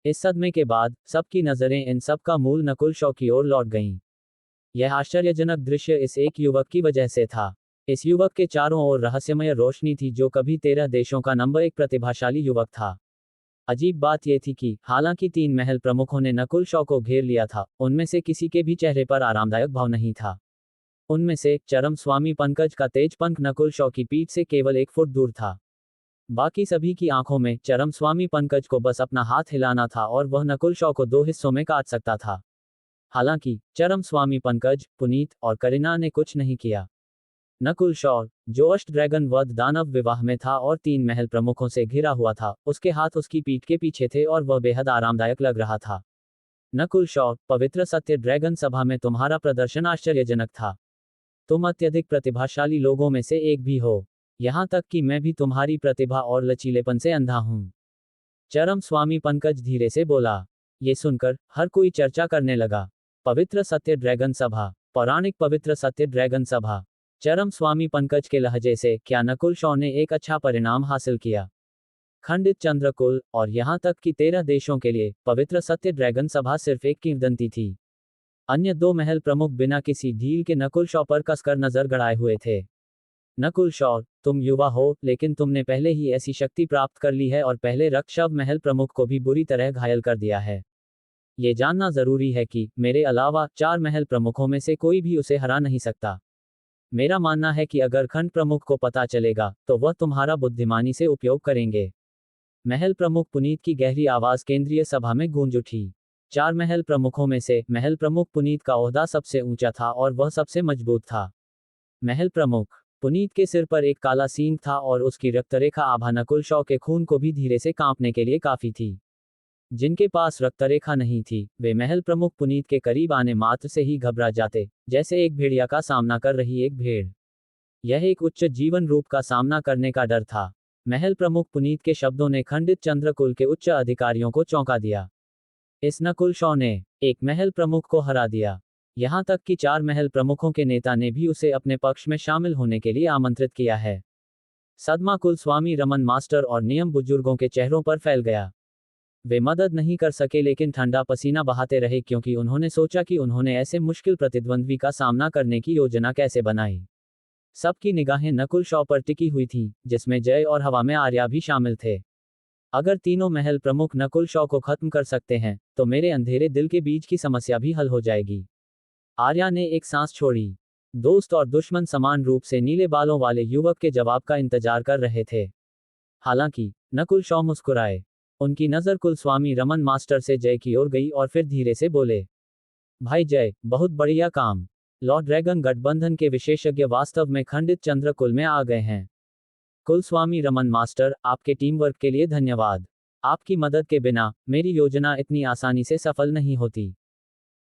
इस सदमे के बाद सबकी नजरें इन सब का मूल नकुल शॉ की ओर लौट गईं। यह आश्चर्यजनक दृश्य इस एक युवक की वजह से था। इस युवक के चारों ओर रहस्यमय रोशनी थी जो कभी 13 देशों का नंबर 1 प्रतिभाशाली युवक था। अजीब बात यह थी कि हालांकि तीन महल प्रमुखों ने नकुल शॉ को घेर लिया था, उनमें से किसी के भी चेहरे पर आरामदायक भाव नहीं था। उनमें से चरम स्वामी पंकज का तेज पंख नकुल शॉ की पीठ से केवल 1 फुट दूर था। बाकी सभी की आंखों में चरम स्वामी पंकज को बस अपना हाथ हिलाना था और वह नकुल शॉ को 2 हिस्सों में काट सकता था। हालांकि चरम स्वामी पंकज, पुनीत और करीना ने कुछ नहीं किया। नकुल शॉ, जो अष्ट ड्रैगन वध दानव विवाह में था और तीन महल प्रमुखों से घिरा हुआ था, उसके हाथ उसकी पीठ के पीछे थे और वह बेहद आरामदायक लग रहा था। नकुल शॉ, पवित्र सत्य ड्रैगन सभा में तुम्हारा प्रदर्शन आश्चर्यजनक था। तुम अत्यधिक प्रतिभाशाली लोगों में से एक भी हो। यहाँ तक कि मैं भी तुम्हारी प्रतिभा और लचीलेपन से अंधा हूँ। चरम स्वामी पंकज धीरे से बोला। ये सुनकर हर कोई चर्चा करने लगा। पवित्र सत्य ड्रैगन सभा, पौराणिक पवित्र सत्य ड्रैगन सभा। चरम स्वामी पंकज के लहजे से क्या नकुल शॉ ने एक अच्छा परिणाम हासिल किया। खंडित चंद्रकुल, और यहाँ तक कि 13 देशों के लिए पवित्र सत्य ड्रैगन सभा सिर्फ एक किंवदंती थी। अन्य 2 महल प्रमुख बिना किसी ढील के नकुल शॉ पर कसकर नजर गड़ाए हुए थे। नकुल शॉ, तुम युवा हो, लेकिन तुमने पहले ही ऐसी शक्ति प्राप्त कर ली है और पहले रक्षव महल प्रमुख को भी बुरी तरह घायल कर दिया है। ये जानना जरूरी है कि मेरे अलावा 4 महल प्रमुखों में से कोई भी उसे हरा नहीं सकता। मेरा मानना है कि अगर खंड प्रमुख को पता चलेगा तो वह तुम्हारा बुद्धिमानी से उपयोग करेंगे। महल प्रमुख पुनीत की गहरी आवाज केंद्रीय सभा में गूंज उठी। 4 महल प्रमुखों में से महल प्रमुख पुनीत का ओहदा सबसे ऊंचा था और वह सबसे मजबूत था। महल प्रमुख पुनीत के सिर पर एक काला सींग था और उसकी रक्तरेखा आभा नकुल शॉ के खून को भी धीरे से कांपने के लिए काफी थी। जिनके पास रक्तरेखा नहीं थी, वे महल प्रमुख पुनीत के करीब आने मात्र से ही घबरा जाते, जैसे एक भेड़िया का सामना कर रही एक भेड़। यह एक उच्च जीवन रूप का सामना करने का डर था। महल प्रमुख पुनीत के शब्दों ने खंडित चंद्रकुल के उच्च अधिकारियों को चौंका दिया। इस नकुल शॉ ने एक महल प्रमुख को हरा दिया। यहाँ तक कि 4 महल प्रमुखों के नेता ने भी उसे अपने पक्ष में शामिल होने के लिए आमंत्रित किया है। सदमा कुल स्वामी रमन मास्टर और नियम बुजुर्गों के चेहरों पर फैल गया। वे मदद नहीं कर सके लेकिन ठंडा पसीना बहाते रहे क्योंकि उन्होंने सोचा कि उन्होंने ऐसे मुश्किल प्रतिद्वंद्वी का सामना करने की योजना कैसे बनाई। सबकी निगाहें नकुल शॉ पर टिकी हुई थीं, जिसमें जय और हवा में आर्या भी शामिल थे। अगर तीनों महल प्रमुख नकुल शॉ को खत्म कर सकते हैं तो मेरे अंधेरे दिल के बीच की समस्या भी हल हो जाएगी। आर्या ने एक सांस छोड़ी। दोस्त और दुश्मन समान रूप से नीले बालों वाले युवक के जवाब का इंतजार कर रहे थे। हालांकि नकुल शॉ मुस्कुराए। उनकी नजर कुलस्वामी रमन मास्टर से जय की ओर गई और फिर धीरे से बोले, भाई जय, बहुत बढ़िया काम। लॉर्ड ड्रैगन गठबंधन के विशेषज्ञ वास्तव में खंडित चंद्रकुल में आ गए हैं। कुलस्वामी रमन मास्टर, आपके टीम वर्क के लिए धन्यवाद। आपकी मदद के बिना मेरी योजना इतनी आसानी से सफल नहीं होती।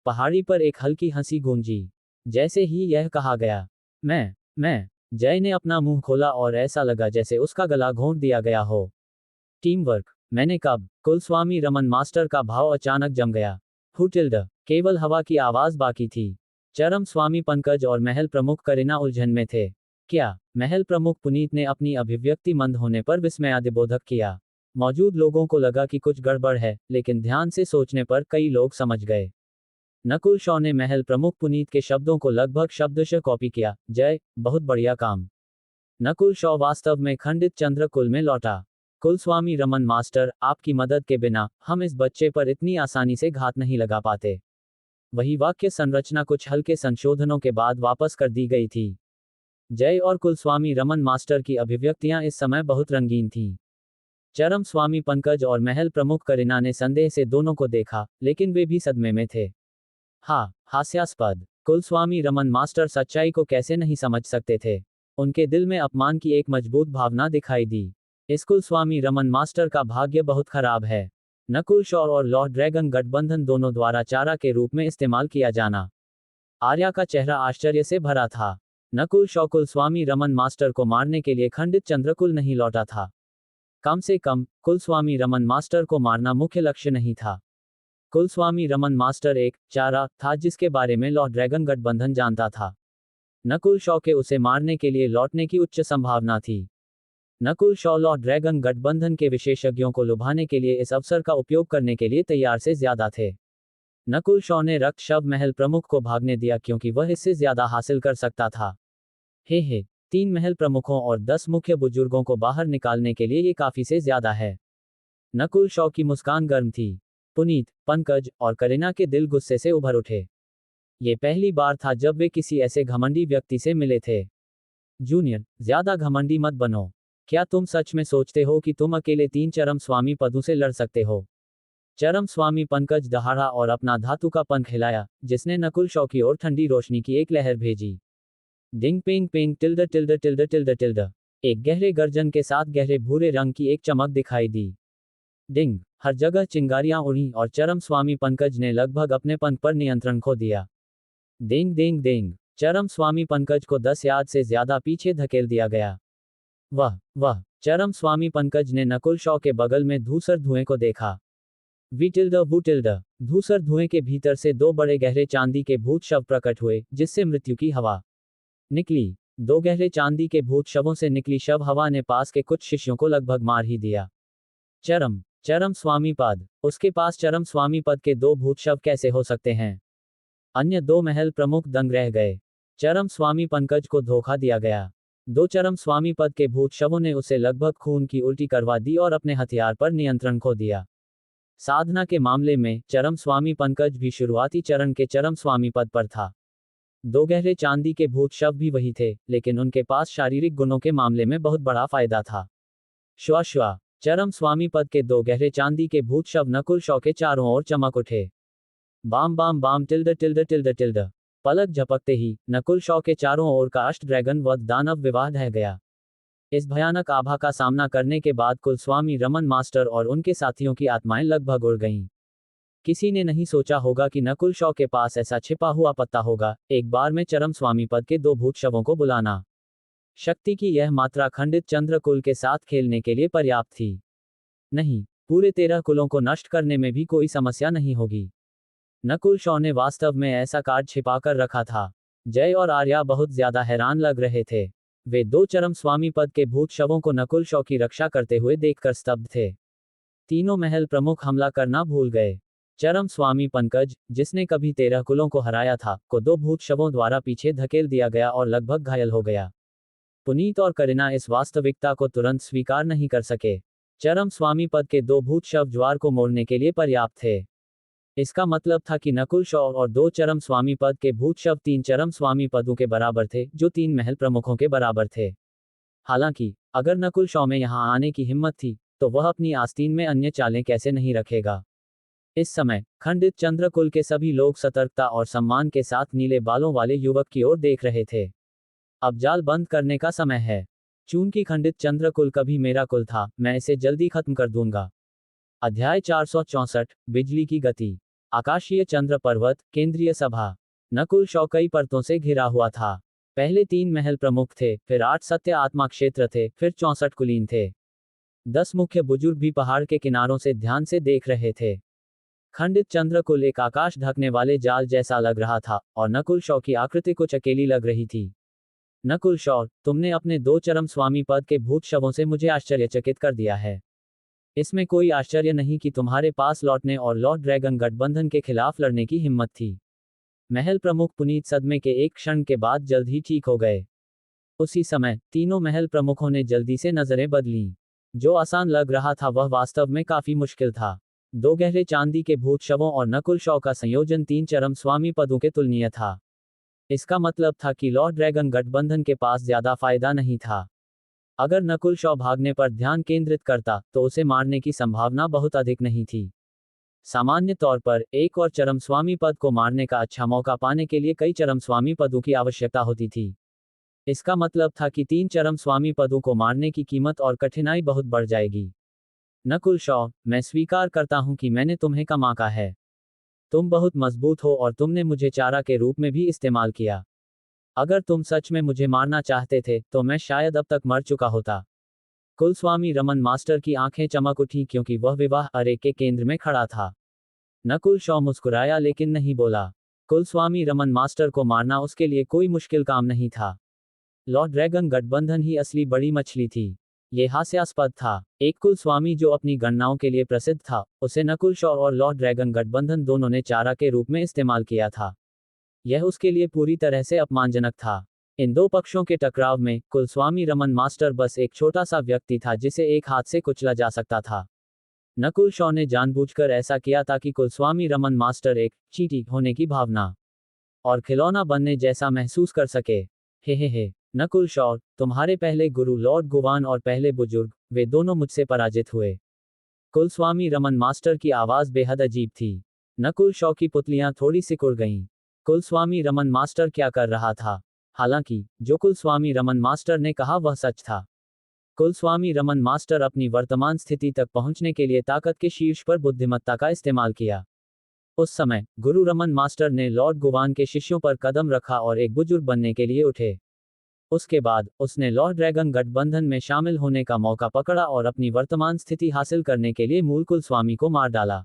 पहाड़ी पर एक हल्की हंसी गूंजी जैसे ही यह कहा गया। मैं जय ने अपना मुंह खोला और ऐसा लगा जैसे उसका गला घोंट दिया गया हो। टीम वर्क, मैंने कब? कुलस्वामी रमन मास्टर का भाव अचानक जम गया। हुटिल्ड, केवल हवा की आवाज बाकी थी। चरम स्वामी पंकज और महल प्रमुख करीना उलझन में थे। क्या? महल प्रमुख पुनीत ने अपनी अभिव्यक्ति मंद होने पर विस्मयादिबोधक किया। मौजूद लोगों को लगा कि कुछ गड़बड़ है, लेकिन ध्यान से सोचने पर कई लोग समझ गए। नकुल शॉ ने महल प्रमुख पुनीत के शब्दों को लगभग शब्दशः कॉपी किया। जय, बहुत बढ़िया काम। नकुल शॉ वास्तव में खंडित चंद्रकुल में लौटा। कुलस्वामी रमन मास्टर, आपकी मदद के बिना हम इस बच्चे पर इतनी आसानी से घात नहीं लगा पाते। वही वाक्य संरचना कुछ हल्के संशोधनों के बाद वापस कर दी गई थी। जय और कुलस्वामी रमन मास्टर की अभिव्यक्तियां इस समय बहुत रंगीन थीं। चरम स्वामी पंकज और महल प्रमुख करीना ने संदेह से दोनों को देखा, लेकिन वे भी सदमे में थे। हाँ, हास्यास्पद। कुलस्वामी रमन मास्टर सच्चाई को कैसे नहीं समझ सकते थे। उनके दिल में अपमान की एक मजबूत भावना दिखाई दी। इस कुलस्वामी रमन मास्टर का भाग्य बहुत खराब है। नकुल शॉ और लॉर्ड ड्रैगन गठबंधन दोनों द्वारा चारा के रूप में इस्तेमाल किया जाना। आर्या का चेहरा आश्चर्य से भरा था। नकुल शॉ कुलस्वामी रमन मास्टर को मारने के लिए खंडित चंद्रकुल नहीं लौटा था। कम से कम कुलस्वामी रमन मास्टर को मारना मुख्य लक्ष्य नहीं था। कुलस्वामी रमन मास्टर एक चारा था जिसके बारे में लॉर्ड ड्रैगन गठबंधन जानता था। नकुल शॉ के उसे मारने के लिए लौटने की उच्च संभावना थी। नकुल शॉ लॉर्ड ड्रैगन गठबंधन के विशेषज्ञों को लुभाने के लिए इस अवसर का उपयोग करने के लिए तैयार से ज्यादा थे। नकुल शॉ ने रक्तशव महल प्रमुख को भागने दिया क्योंकि वह इससे ज्यादा हासिल कर सकता था। हे 3 महल प्रमुखों और 10 मुख्य बुजुर्गों को बाहर निकालने के लिए ये काफी से ज्यादा है। नकुल शॉ की मुस्कान गर्म थी। पुनीत, पंकज और करीना के दिल गुस्से से उभर उठे। ये पहली बार था जब वे किसी ऐसे घमंडी व्यक्ति से मिले थे। जूनियर, ज्यादा घमंडी मत बनो। क्या तुम सच में सोचते हो कि तुम अकेले 3 चरम स्वामी पदों से लड़ सकते हो? चरम स्वामी पंकज दहाड़ा और अपना धातु का पंख हिलाया, जिसने नकुल शॉ की ओर ठंडी रोशनी की एक लहर भेजी। डिंग पेंग पेंग टिल्ड टिल्ड टिल्ड टिल्ड टिल्ड। एक गहरे गर्जन के साथ गहरे भूरे रंग की एक चमक दिखाई दी। डिंग, हर जगह चिंगारियां उड़ी और चरम स्वामी पंकज ने लगभग अपने पंख पर नियंत्रण खो दिया। देंग देंग देंग, चरम स्वामी पंकज को 10 यार्ड से ज्यादा पीछे धकेल दिया गया। वह चरम स्वामी पंकज ने नकुल शॉ के बगल में धूसर धुएं को देखा। वुटिल्ड धूसर धुएं के भीतर से दो बड़े गहरे चांदी के भूत शव प्रकट हुए, जिससे मृत्यु की हवा निकली। दो गहरे चांदी के भूत शवों से निकली शव हवा ने पास के कुछ शिष्यों को लगभग मार ही दिया। चरम स्वामी पद। उसके पास चरम स्वामी पद के दो भूत शव कैसे हो सकते हैं? अन्य दो महल प्रमुख दंग रह गए। चरम स्वामी पंकज को धोखा दिया गया। दो चरम स्वामी पद के भूत शवों ने उसे लगभग खून की उल्टी करवा दी और अपने हथियार पर नियंत्रण खो दिया। साधना के मामले में चरम स्वामी पंकज भी शुरुआती चरण के चरम स्वामी पद पर था। दो गहरे चांदी के भूत शव भी वही थे, लेकिन उनके पास शारीरिक गुणों के मामले में बहुत बड़ा फायदा था। श्वा चरम स्वामी पद के दो गहरे चांदी के भूत शव नकुल शॉ के चारों ओर चमक उठे। Balm tilde. पलक झपकते ही नकुल शॉ के चारों ओर का अष्ट ड्रैगन वध दानव विवाह ढह गया। इस भयानक आभा का सामना करने के बाद कुलस्वामी रमन मास्टर और उनके साथियों की आत्माएं लगभग उड़ गईं। किसी ने नहीं सोचा होगा कि नकुल शॉ के पास ऐसा छिपा हुआ पत्ता होगा, एक बार में चरम स्वामी पद के दो भूत शवों को बुलाना। शक्ति की यह मात्रा खंडित चंद्रकुल के साथ खेलने के लिए पर्याप्त थी। नहीं, पूरे 13 कुलों को नष्ट करने में भी कोई समस्या नहीं होगी। नकुल शॉ ने वास्तव में ऐसा कार्ड छिपाकर रखा था। जय और आर्या बहुत ज्यादा हैरान लग रहे थे। वे दो चरम स्वामी पद के भूत शवों को नकुल शॉ की रक्षा करते हुए देखकर स्तब्ध थे। तीनों महल प्रमुख हमला करना भूल गए। चरम स्वामी पंकज, जिसने कभी 13 कुलों को हराया था, को दो भूत शवों द्वारा पीछे धकेल दिया गया और लगभग घायल हो गया। पुनीत और करीना इस वास्तविकता को तुरंत स्वीकार नहीं कर सके। चरम स्वामी पद के दो भूत शव ज्वार को मोड़ने के लिए पर्याप्त थे। इसका मतलब था कि नकुल शॉ और दो चरम स्वामी पद के भूत शव 3 चरम स्वामी पदों के बराबर थे, जो 3 महल प्रमुखों के बराबर थे। हालांकि अगर नकुल शॉ में यहां आने की हिम्मत थी, तो वह अपनी आस्तीन में अन्य चालें कैसे नहीं रखेगा। इस समय खंडित चंद्रकुल के सभी लोग सतर्कता और सम्मान के साथ नीले बालों वाले युवक की ओर देख रहे थे। अब जाल बंद करने का समय है। चूंकि खंडित चंद्रकुल कभी मेरा कुल था, मैं इसे जल्दी खत्म कर दूंगा। अध्याय 464 बिजली की गति। आकाशीय चंद्र पर्वत, केंद्रीय सभा। नकुल शॉ कई परतों से घिरा हुआ था। पहले 3 महल प्रमुख थे, फिर 8 सत्य आत्मा क्षेत्र थे, फिर 64 कुलीन थे। 10 मुख्य बुजुर्ग भी पहाड़ के किनारों से ध्यान से देख रहे थे। खंडित चंद्रकुल एक आकाश ढकने वाले जाल जैसा लग रहा था, और नकुल शॉ की आकृति कुछ अकेली लग रही थी। नकुल शॉ, तुमने अपने 2 चरम स्वामी पद के भूत शवों से मुझे आश्चर्यचकित कर दिया है। इसमें कोई आश्चर्य नहीं कि तुम्हारे पास लौटने और लॉर्ड ड्रैगन गठबंधन के खिलाफ लड़ने की हिम्मत थी। महल प्रमुख पुनीत सदमे के एक क्षण के बाद जल्द ही ठीक हो गए। उसी समय तीनों महल प्रमुखों ने जल्दी से नजरें बदलीं। जो आसान लग रहा था वह वास्तव में काफी मुश्किल था। 2 गहरे चांदी के भूत शवों और नकुल शॉ का संयोजन 3 चरम स्वामी पदों के तुलनीय था। इसका मतलब था कि लॉर्ड ड्रैगन गठबंधन के पास ज्यादा फायदा नहीं था। अगर नकुल शॉ भागने पर ध्यान केंद्रित करता, तो उसे मारने की संभावना बहुत अधिक नहीं थी। सामान्य तौर पर एक और चरम स्वामी पद को मारने का अच्छा मौका पाने के लिए कई चरम स्वामी पदों की आवश्यकता होती थी। इसका मतलब था कि 3 चरम स्वामी पदों को मारने की कीमत और कठिनाई बहुत बढ़ जाएगी। नकुल शॉ, मैं स्वीकार करता हूं कि मैंने तुम्हें कम आंका है। तुम बहुत मजबूत हो और तुमने मुझे चारा के रूप में भी इस्तेमाल किया। अगर तुम सच में मुझे मारना चाहते थे, तो मैं शायद अब तक मर चुका होता। कुलस्वामी रमन मास्टर की आंखें चमक उठी क्योंकि वह विवाह अरे के केंद्र में खड़ा था। नकुल शॉ मुस्कुराया लेकिन नहीं बोला। कुलस्वामी रमन मास्टर को मारना उसके लिए कोई मुश्किल काम नहीं था। लॉर्ड ड्रैगन गठबंधन ही असली बड़ी मछली थी। ये हास्यास्पद था। एक कुलस्वामी जो अपनी गणनाओं के लिए प्रसिद्ध था, उसे नकुल शॉ और लॉर्ड ड्रैगन गठबंधन दोनों ने चारा के रूप में इस्तेमाल किया था। यह उसके लिए पूरी तरह से अपमानजनक था। इन दो पक्षों के टकराव में कुलस्वामी रमन मास्टर बस एक छोटा सा व्यक्ति था जिसे एक हाथ से कुचला जा सकता था। नकुल शॉ ने जानबूझकर ऐसा किया ताकि कुलस्वामी रमन मास्टर एक चींटी होने की भावना और खिलौना बनने जैसा महसूस कर सके। हे नकुल शॉ, तुम्हारे पहले गुरु लॉर्ड गुवान और पहले बुजुर्ग, वे दोनों मुझसे पराजित हुए। कुलस्वामी रमन मास्टर की आवाज बेहद अजीब थी। नकुल शॉ की पुतलियां थोड़ी सिकुड़ गईं। कुलस्वामी रमन मास्टर क्या कर रहा था? हालांकि जो कुलस्वामी रमन मास्टर ने कहा वह सच था। कुलस्वामी रमन मास्टर अपनी वर्तमान स्थिति तक पहुंचने के लिए ताकत के शीर्ष पर बुद्धिमत्ता का इस्तेमाल किया। उस समय गुरु रमन मास्टर ने लॉर्ड गुवान के शिष्यों पर कदम रखा और एक बुजुर्ग बनने के लिए उठे। उसके बाद उसने लॉर्ड ड्रैगन गठबंधन में शामिल होने का मौका पकड़ा और अपनी वर्तमान स्थिति हासिल करने के लिए मूल कुलस्वामी को मार डाला।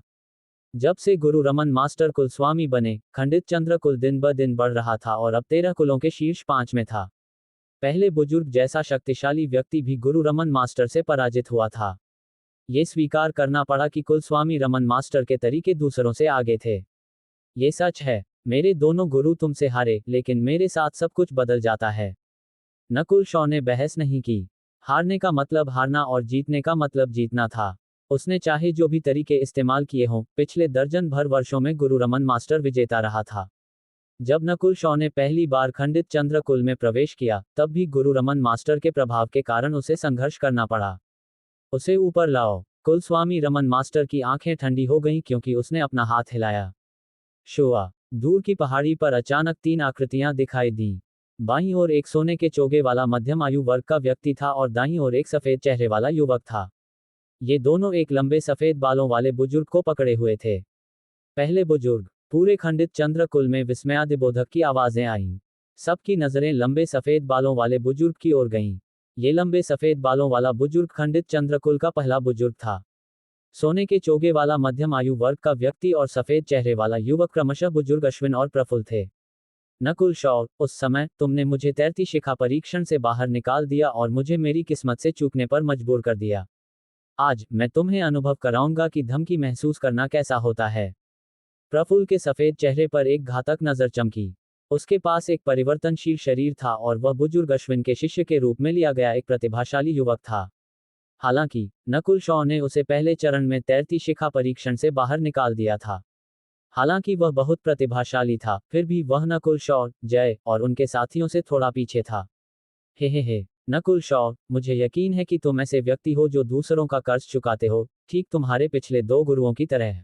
जब से गुरु रमन मास्टर कुलस्वामी बने, खंडित चंद्र कुल दिन ब दिन बढ़ रहा था और अब 13 कुलों के शीर्ष 5 में था। पहले बुजुर्ग जैसा शक्तिशाली व्यक्ति भी गुरु रमन मास्टर से पराजित हुआ था। ये स्वीकार करना पड़ा कि कुलस्वामी रमन मास्टर के तरीके दूसरों से आगे थे। ये सच है, मेरे दोनों गुरु तुमसे हारे, लेकिन मेरे साथ सब कुछ बदल जाता है। नकुल शॉ ने बहस नहीं की। हारने का मतलब हारना और जीतने का मतलब जीतना था। उसने चाहे जो भी तरीके इस्तेमाल किए हों, पिछले दर्जन भर वर्षों में गुरु रमन मास्टर विजेता रहा था। जब नकुल शॉ ने पहली बार खंडित चंद्रकुल में प्रवेश किया, तब भी गुरु रमन मास्टर के प्रभाव के कारण उसे संघर्ष करना पड़ा। उसे ऊपर लाओ। कुलस्वामी रमन मास्टर की आंखें ठंडी हो गईं क्योंकि उसने अपना हाथ हिलाया। शुआ। दूर की पहाड़ी पर अचानक 3 आकृतियां दिखाई दीं। बाईं ओर एक सोने के चोगे वाला मध्यम आयु वर्ग का व्यक्ति था और दाईं ओर एक सफेद चेहरे वाला युवक था। ये दोनों एक लंबे सफेद बालों वाले बुजुर्ग को पकड़े हुए थे। पहले बुजुर्ग। पूरे खंडित चंद्रकुल में विस्मयादिबोधक की आवाजें आईं। सबकी नजरें लंबे सफेद बालों वाले बुजुर्ग की ओर गईं। ये लंबे सफेद बालों वाला बुजुर्ग खंडित चंद्रकुल का पहला बुजुर्ग था। सोने के चोगे वाला मध्यम आयु वर्ग का व्यक्ति और सफेद चेहरे वाला युवक क्रमशः बुजुर्ग अश्विन और प्रफुल्ल थे। नकुल शॉ, उस समय तुमने मुझे तैरती शिखा परीक्षण से बाहर निकाल दिया और मुझे मेरी किस्मत से चूकने पर मजबूर कर दिया। आज मैं तुम्हें अनुभव कराऊंगा कि धमकी महसूस करना कैसा होता है। प्रफुल्ल के सफेद चेहरे पर एक घातक नजर चमकी। उसके पास एक परिवर्तनशील शरीर था और वह बुजुर्ग अश्विन के शिष्य के रूप में लिया गया एक प्रतिभाशाली युवक था। हालांकि नकुल शॉ ने उसे पहले चरण में तैरती शिखा परीक्षण से बाहर निकाल दिया था। हालांकि वह बहुत प्रतिभाशाली था, फिर भी वह नकुल शॉ, जय और उनके साथियों से थोड़ा पीछे था। हे। नकुल शॉ, मुझे यकीन है कि तुम ऐसे व्यक्ति हो जो दूसरों का कर्ज चुकाते हो, ठीक तुम्हारे पिछले 2 गुरुओं की तरह।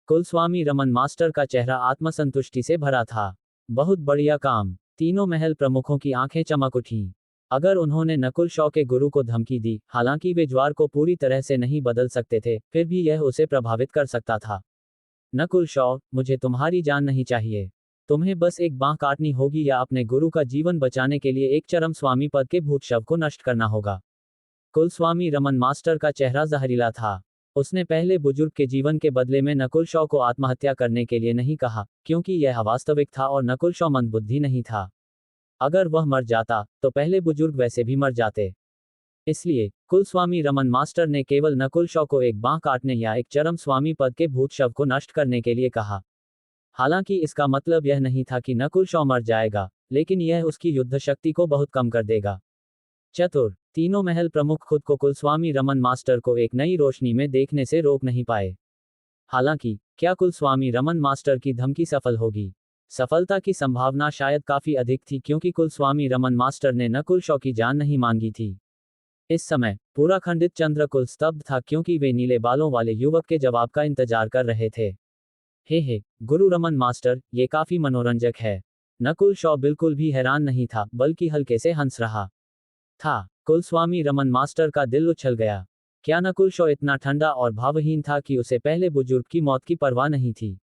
कुलस्वामी रमन मास्टर का चेहरा आत्मसंतुष्टि से भरा था। बहुत बढ़िया काम। तीनों महल प्रमुखों की आंखें चमक उठीं। अगर उन्होंने नकुल शॉ के गुरु को धमकी दी, हालांकि वे ज्वार को पूरी तरह से नहीं बदल सकते थे, फिर भी यह उसे प्रभावित कर सकता था। नकुल शॉ, मुझे तुम्हारी जान नहीं चाहिए। तुम्हें बस एक बांह काटनी होगी या अपने गुरु का जीवन बचाने के लिए एक चरम स्वामी पद के भूत शव को नष्ट करना होगा। कुलस्वामी रमन मास्टर का चेहरा जहरीला था। उसने पहले बुजुर्ग के जीवन के बदले में नकुल शॉ को आत्महत्या करने के लिए नहीं कहा, क्योंकि यह अवास्तविक था और नकुल शॉ मंदबुद्धि नहीं था। अगर वह मर जाता, तो पहले बुजुर्ग वैसे भी मर जाते। इसलिए कुलस्वामी रमन मास्टर ने केवल नकुल शॉ को एक बांह काटने या एक चरम स्वामी पद के भूत शव को नष्ट करने के लिए कहा। हालांकि इसका मतलब यह नहीं था कि नकुल शॉ मर जाएगा, लेकिन यह उसकी युद्ध शक्ति को बहुत कम कर देगा। चतुर। तीनों महल प्रमुख खुद को कुलस्वामी रमन मास्टर को एक नई रोशनी में देखने से रोक नहीं पाए। हालांकि क्या कुलस्वामी रमन मास्टर की धमकी सफल होगी? सफलता की संभावना शायद काफी अधिक थी क्योंकि कुलस्वामी रमन मास्टर ने नकुल शॉ की जान नहीं मांगी थी। इस समय पूरा खंडित चंद्रकुल स्तब्ध था क्योंकि वे नीले बालों वाले युवक के जवाब का इंतजार कर रहे थे। हे, गुरु रमन मास्टर, ये काफी मनोरंजक है। नकुल शॉ बिल्कुल भी हैरान नहीं था, बल्कि हल्के से हंस रहा था। कुलस्वामी रमन मास्टर का दिल उछल गया। क्या नकुल शॉ इतना ठंडा और भावहीन था कि उसे पहले बुजुर्ग की मौत की परवाह नहीं थी?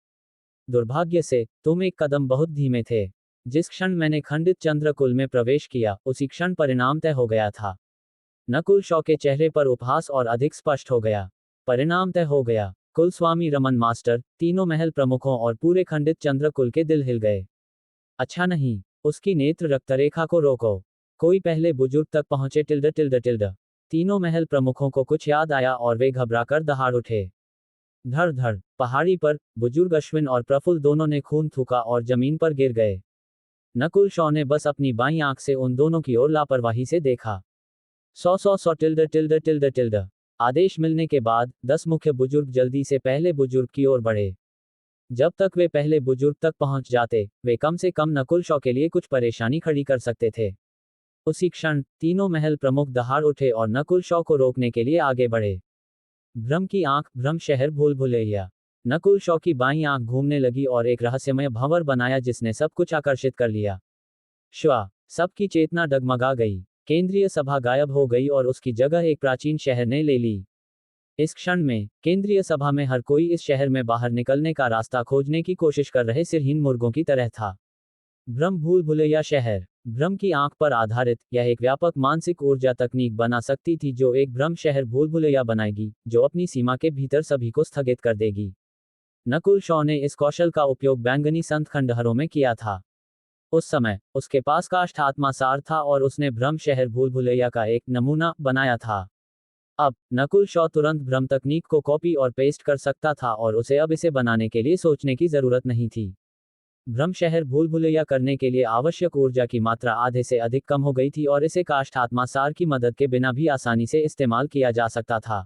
दुर्भाग्य से तुम एक कदम बहुत धीमे थे। जिस क्षण मैंने खंडित चंद्रकुल में प्रवेश किया, उसी क्षण परिणाम तय हो गया था। नकुल शॉ के चेहरे पर उपहास और अधिक स्पष्ट हो गया। परिणाम तय हो गया। कुलस्वामी रमन मास्टर, तीनों महल प्रमुखों और पूरे खंडित चंद्रकुल के दिल हिल गए। अच्छा नहीं, उसकी नेत्र रक्तरेखा को रोको। कोई पहले बुजुर्ग तक पहुंचे। टिल्ड। तीनों महल प्रमुखों को कुछ याद आया और वे घबराकर दहाड़ उठे। धड़। पहाड़ी पर बुजुर्ग अश्विन और प्रफुल्ल दोनों ने खून थूका और जमीन पर गिर गए। नकुल शॉ ने बस अपनी बाईं आंख से उन दोनों की ओर लापरवाही से देखा। सौ टिल्ड। आदेश मिलने के बाद 10 मुख्य बुजुर्ग जल्दी से पहले बुजुर्ग की ओर बढ़े। जब तक वे पहले बुजुर्ग तक पहुंच जाते, वे कम से कम नकुल शॉ के लिए कुछ परेशानी खड़ी कर सकते थे। उसी क्षण तीनों महल प्रमुख दहाड़ उठे और नकुल शॉ को रोकने के लिए आगे बढ़े। भ्रम की आंख, भ्रम शहर, भूल भुलैया। नकुल शॉ की बाईं आंख घूमने लगी और एक रहस्यमय भंवर बनाया जिसने सब कुछ आकर्षित कर लिया। श्वा। सबकी चेतना डगमगा गई। केंद्रीय सभा गायब हो गई और उसकी जगह एक प्राचीन शहर ने ले ली। इस क्षण में केंद्रीय सभा में हर कोई इस शहर में बाहर निकलने का रास्ता खोजने की कोशिश कर रहे सिरहीन मुर्गों की तरह था। भ्रम भूल भुलैया शहर। भ्रम की आंख पर आधारित यह एक व्यापक मानसिक ऊर्जा तकनीक बना सकती थी जो एक भ्रम शहर भूल भुलैया बनाएगी, जो अपनी सीमा के भीतर सभी को स्थगित कर देगी। नकुल शॉ ने इस कौशल का उपयोग बैंगनी संत खंडहरों में किया था। उस समय उसके पास काष्ठ आत्मासार था और उसने भ्रम शहर भूल भुलैया का एक नमूना बनाया था। अब नकुल शॉ तुरंत भ्रम तकनीक को कॉपी और पेस्ट कर सकता था और उसे अब इसे बनाने के लिए सोचने की जरूरत नहीं थी। भ्रम शहर भूल भुलैया करने के लिए आवश्यक ऊर्जा की मात्रा आधे से अधिक कम हो गई थी और इसे काष्ठ आत्मासार की मदद के बिना भी आसानी से इस्तेमाल किया जा सकता था।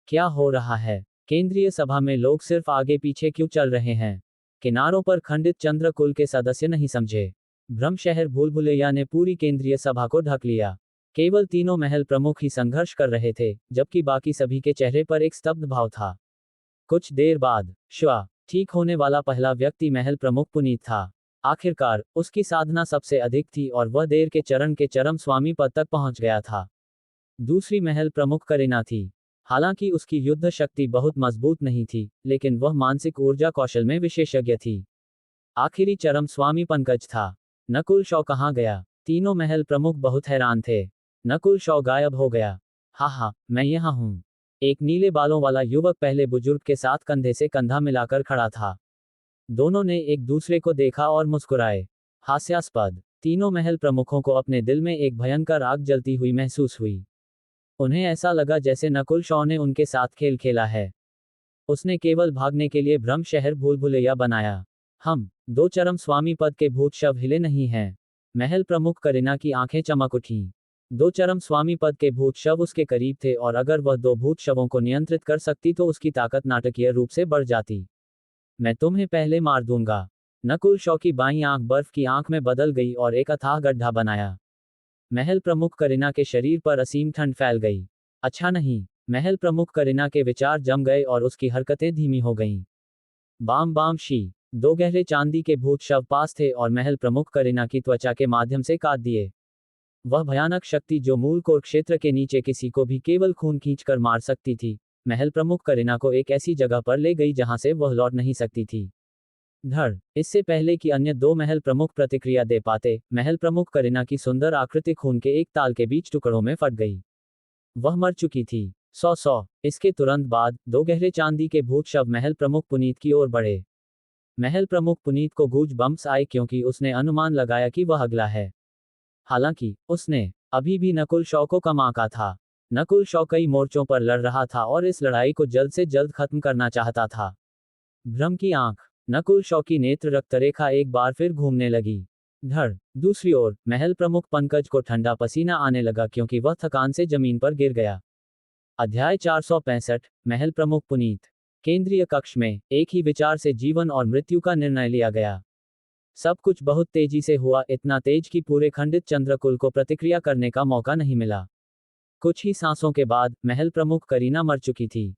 क्या हो रहा है? केंद्रीय सभा में लोग सिर्फ आगे पीछे क्यों चल रहे हैं? किनारों पर खंडित चंद्रकुल के सदस्य नहीं समझे। भ्रम शहर भूल भुलैया ने पूरी केंद्रीय सभा को ढक लिया। केवल तीनों महल प्रमुख ही संघर्ष कर रहे थे, जबकि बाकी सभी के चेहरे पर एक स्तब्ध भाव था। कुछ देर बाद ठीक होने वाला पहला व्यक्ति महल प्रमुख पुनीत था। आखिरकार उसकी साधना सबसे अधिक थी और वह देर के चरण के चरम स्वामी पद तक पहुंच गया था। दूसरी महल प्रमुख करीना थी। हालांकि उसकी युद्ध शक्ति बहुत मजबूत नहीं थी, लेकिन वह मानसिक ऊर्जा कौशल में विशेषज्ञ थी। आखिरी चरम स्वामी पंकज था। नकुल शॉ कहाँ गया? तीनों महल प्रमुख बहुत हैरान थे। नकुल शॉ गायब हो गया। हाँ, मैं यहाँ हूँ। एक नीले बालों वाला युवक पहले बुजुर्ग के साथ कंधे से कंधा मिलाकर खड़ा था। दोनों ने एक दूसरे को देखा और मुस्कुराए। हास्यास्पद। तीनों महल प्रमुखों को अपने दिल में एक भयंकर आग जलती हुई महसूस हुई। उन्हें ऐसा लगा जैसे नकुल शॉ ने उनके साथ खेल खेला है। उसने केवल भागने के लिए भ्रम शहर भूल भुलैया बनाया। हम दो चरम स्वामी पद के भूत शव हिले नहीं हैं। महल प्रमुख करीना की आंखें चमक उठीं। दो चरम स्वामी पद के भूत शव उसके करीब थे और अगर वह दो भूत शवों को नियंत्रित कर सकती तो उसकी ताकत नाटकीय रूप से बढ़ जाती। मैं तुम्हें पहले मार दूंगा। नकुल शॉ की बाईं आंख बर्फ की आंख में बदल गई और एक अथाह गड्ढा बनाया। महल प्रमुख करीना के शरीर पर असीम ठंड फैल गई। अच्छा नहीं। महल प्रमुख करीना के विचार जम गए और उसकी हरकतें धीमी हो गईं। बाम बाम शी। दो गहरे चांदी के भूत शव पास थे और महल प्रमुख करीना की त्वचा के माध्यम से काट दिए। वह भयानक शक्ति जो मूल कोर क्षेत्र के नीचे किसी को भी केवल खून खींचकर मार सकती थी, महल प्रमुख करीना को एक ऐसी जगह पर ले गई जहां से वह लौट नहीं सकती थी। धड़। इससे पहले कि अन्य दो महल प्रमुख प्रतिक्रिया दे पाते, महल प्रमुख करीना की सुंदर आकृति खून के एक ताल के बीच टुकड़ों में फट गई। वह मर चुकी थी। सौ इसके तुरंत बाद दो गहरे चांदी के भूत शव महल प्रमुख पुनीत की ओर बढ़े। महल प्रमुख पुनीत को गूज बम्प्स आए क्योंकि उसने अनुमान लगाया कि वह अगला है। हालांकि उसने अभी भी नकुल शॉ को कम आंका था। नकुल शॉ कई मोर्चों पर लड़ रहा था और इस लड़ाई को जल्द से जल्द खत्म करना चाहता था। भ्रम की आंख। नकुल शॉ की नेत्र रक्तरेखा एक बार फिर घूमने लगी। धड़। दूसरी ओर महल प्रमुख पंकज को ठंडा पसीना आने लगा क्योंकि वह थकान से जमीन पर गिर गया। अध्याय 465। महल प्रमुख पुनीत। केंद्रीय कक्ष में एक ही विचार से जीवन और मृत्यु का निर्णय लिया गया। सब कुछ बहुत तेजी से हुआ, इतना तेज कि पूरे खंडित चंद्रकुल को प्रतिक्रिया करने का मौका नहीं मिला। कुछ ही सांसों के बाद महल प्रमुख करीना मर चुकी थी।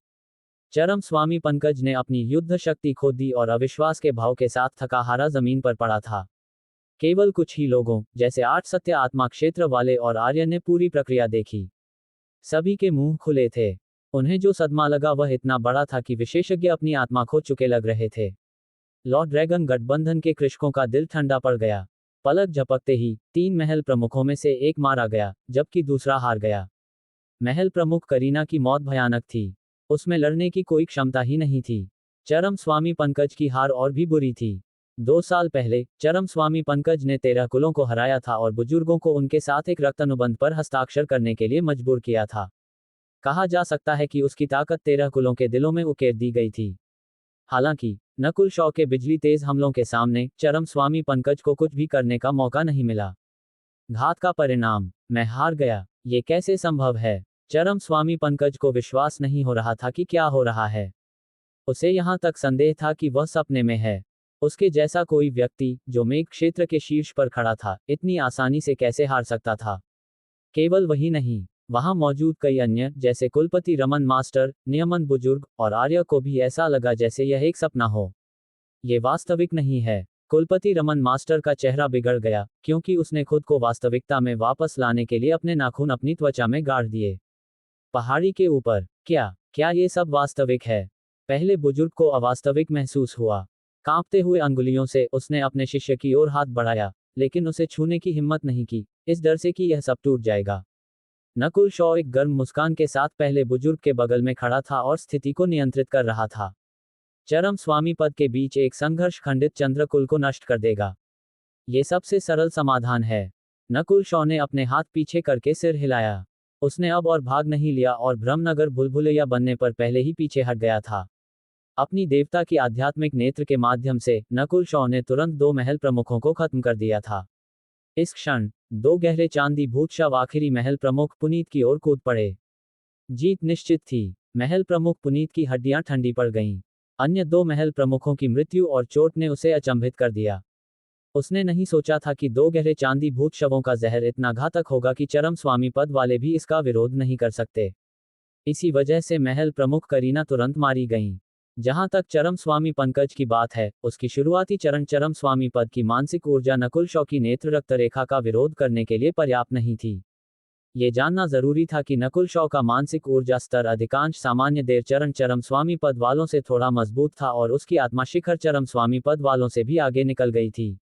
चरम स्वामी पंकज ने अपनी युद्ध शक्ति खो दी और अविश्वास के भाव के साथ थकाहारा जमीन पर पड़ा था। केवल कुछ ही लोगों, जैसे 8 सत्य आत्मा क्षेत्र वाले और आर्य, ने पूरी प्रक्रिया देखी। सभी के मुंह खुले थे। उन्हें जो सदमा लगा वह इतना बड़ा था कि विशेषज्ञ अपनी आत्मा खो चुके लग रहे थे। लॉर्ड ड्रैगन गठबंधन के कृषकों का दिल ठंडा पड़ गया। पलक झपकते ही 3 महल प्रमुखों में से एक मारा गया, जबकि दूसरा हार गया। महल प्रमुख करीना की मौत भयानक थी। उसमें लड़ने की कोई क्षमता ही नहीं थी। चरम स्वामी पंकज की हार और भी बुरी थी। 2 साल पहले चरम स्वामी पंकज ने 13 कुलों को हराया था और बुजुर्गों को उनके साथ एक रक्त अनुबंध पर हस्ताक्षर करने के लिए मजबूर किया था। कहा जा सकता है कि उसकी ताकत 13 कुलों के दिलों में उकेर दी गई थी। हालांकि नकुल शॉ के बिजली तेज हमलों के सामने चरम स्वामी पंकज को कुछ भी करने का मौका नहीं मिला। घात का परिणाम। मैं हार गया। ये कैसे संभव है? चरम स्वामी पंकज को विश्वास नहीं हो रहा था कि क्या हो रहा है। उसे यहां तक संदेह था कि वह सपने में है। उसके जैसा कोई व्यक्ति, जो मेघ क्षेत्र के शीर्ष पर खड़ा था, इतनी आसानी से कैसे हार सकता था? केवल वही नहीं, वहां मौजूद कई अन्य, जैसे कुलपति रमन मास्टर, नियमन बुजुर्ग और आर्य को भी ऐसा लगा जैसे यह एक सपना हो। ये वास्तविक नहीं है। कुलपति रमन मास्टर का चेहरा बिगड़ गया, क्योंकि उसने खुद को वास्तविकता में वापस लाने के लिए अपने नाखून अपनी त्वचा में गाड़ दिए। पहाड़ी के ऊपर क्या ये सब वास्तविक है? पहले बुजुर्ग को अवास्तविक महसूस हुआ। कांपते हुए अंगुलियों से उसने अपने शिष्य की ओर हाथ बढ़ाया, लेकिन उसे छूने की हिम्मत नहीं की, इस डर से कि यह सब टूट जाएगा। नकुल शॉ एक गर्म मुस्कान के साथ पहले बुजुर्ग के बगल में खड़ा था और स्थिति को नियंत्रित कर रहा था। चरम स्वामी पद के बीच एक संघर्ष खंडित चंद्रकुल को नष्ट कर देगा। ये सबसे सरल समाधान है। नकुल शॉ ने अपने हाथ पीछे करके सिर हिलाया। उसने अब और भाग नहीं लिया और ब्रह्मनगर भूलभुलैया बनने पर पहले ही पीछे हट गया था। अपनी देवता की आध्यात्मिक नेत्र के माध्यम से नकुल शॉ ने तुरंत 2 महल प्रमुखों को खत्म कर दिया था। इस क्षण 2 गहरे चांदी भूत शव आखिरी महल प्रमुख पुनीत की ओर कूद पड़े। जीत निश्चित थी। महल प्रमुख पुनीत की हड्डियां ठंडी पड़ गईं। अन्य 2 महल प्रमुखों की मृत्यु और चोट ने उसे अचंभित कर दिया। उसने नहीं सोचा था कि 2 गहरे चांदी भूत शवों का जहर इतना घातक होगा कि चरम स्वामी पद वाले भी इसका विरोध नहीं कर सकते। इसी वजह से महल प्रमुख करीना तुरंत मारी गईं। जहां तक चरम स्वामी पंकज की बात है, उसकी शुरुआती चरण चरम स्वामी पद की मानसिक ऊर्जा नकुल शॉ की नेत्र रक्त रेखा का विरोध करने के लिए पर्याप्त नहीं थी। ये जानना जरूरी था कि नकुल शॉ का मानसिक ऊर्जा स्तर अधिकांश सामान्य देव चरण चरम स्वामी पद वालों से थोड़ा मजबूत था और उसकी आत्मा शिखर चरम स्वामी पद वालों से भी आगे निकल गई थी।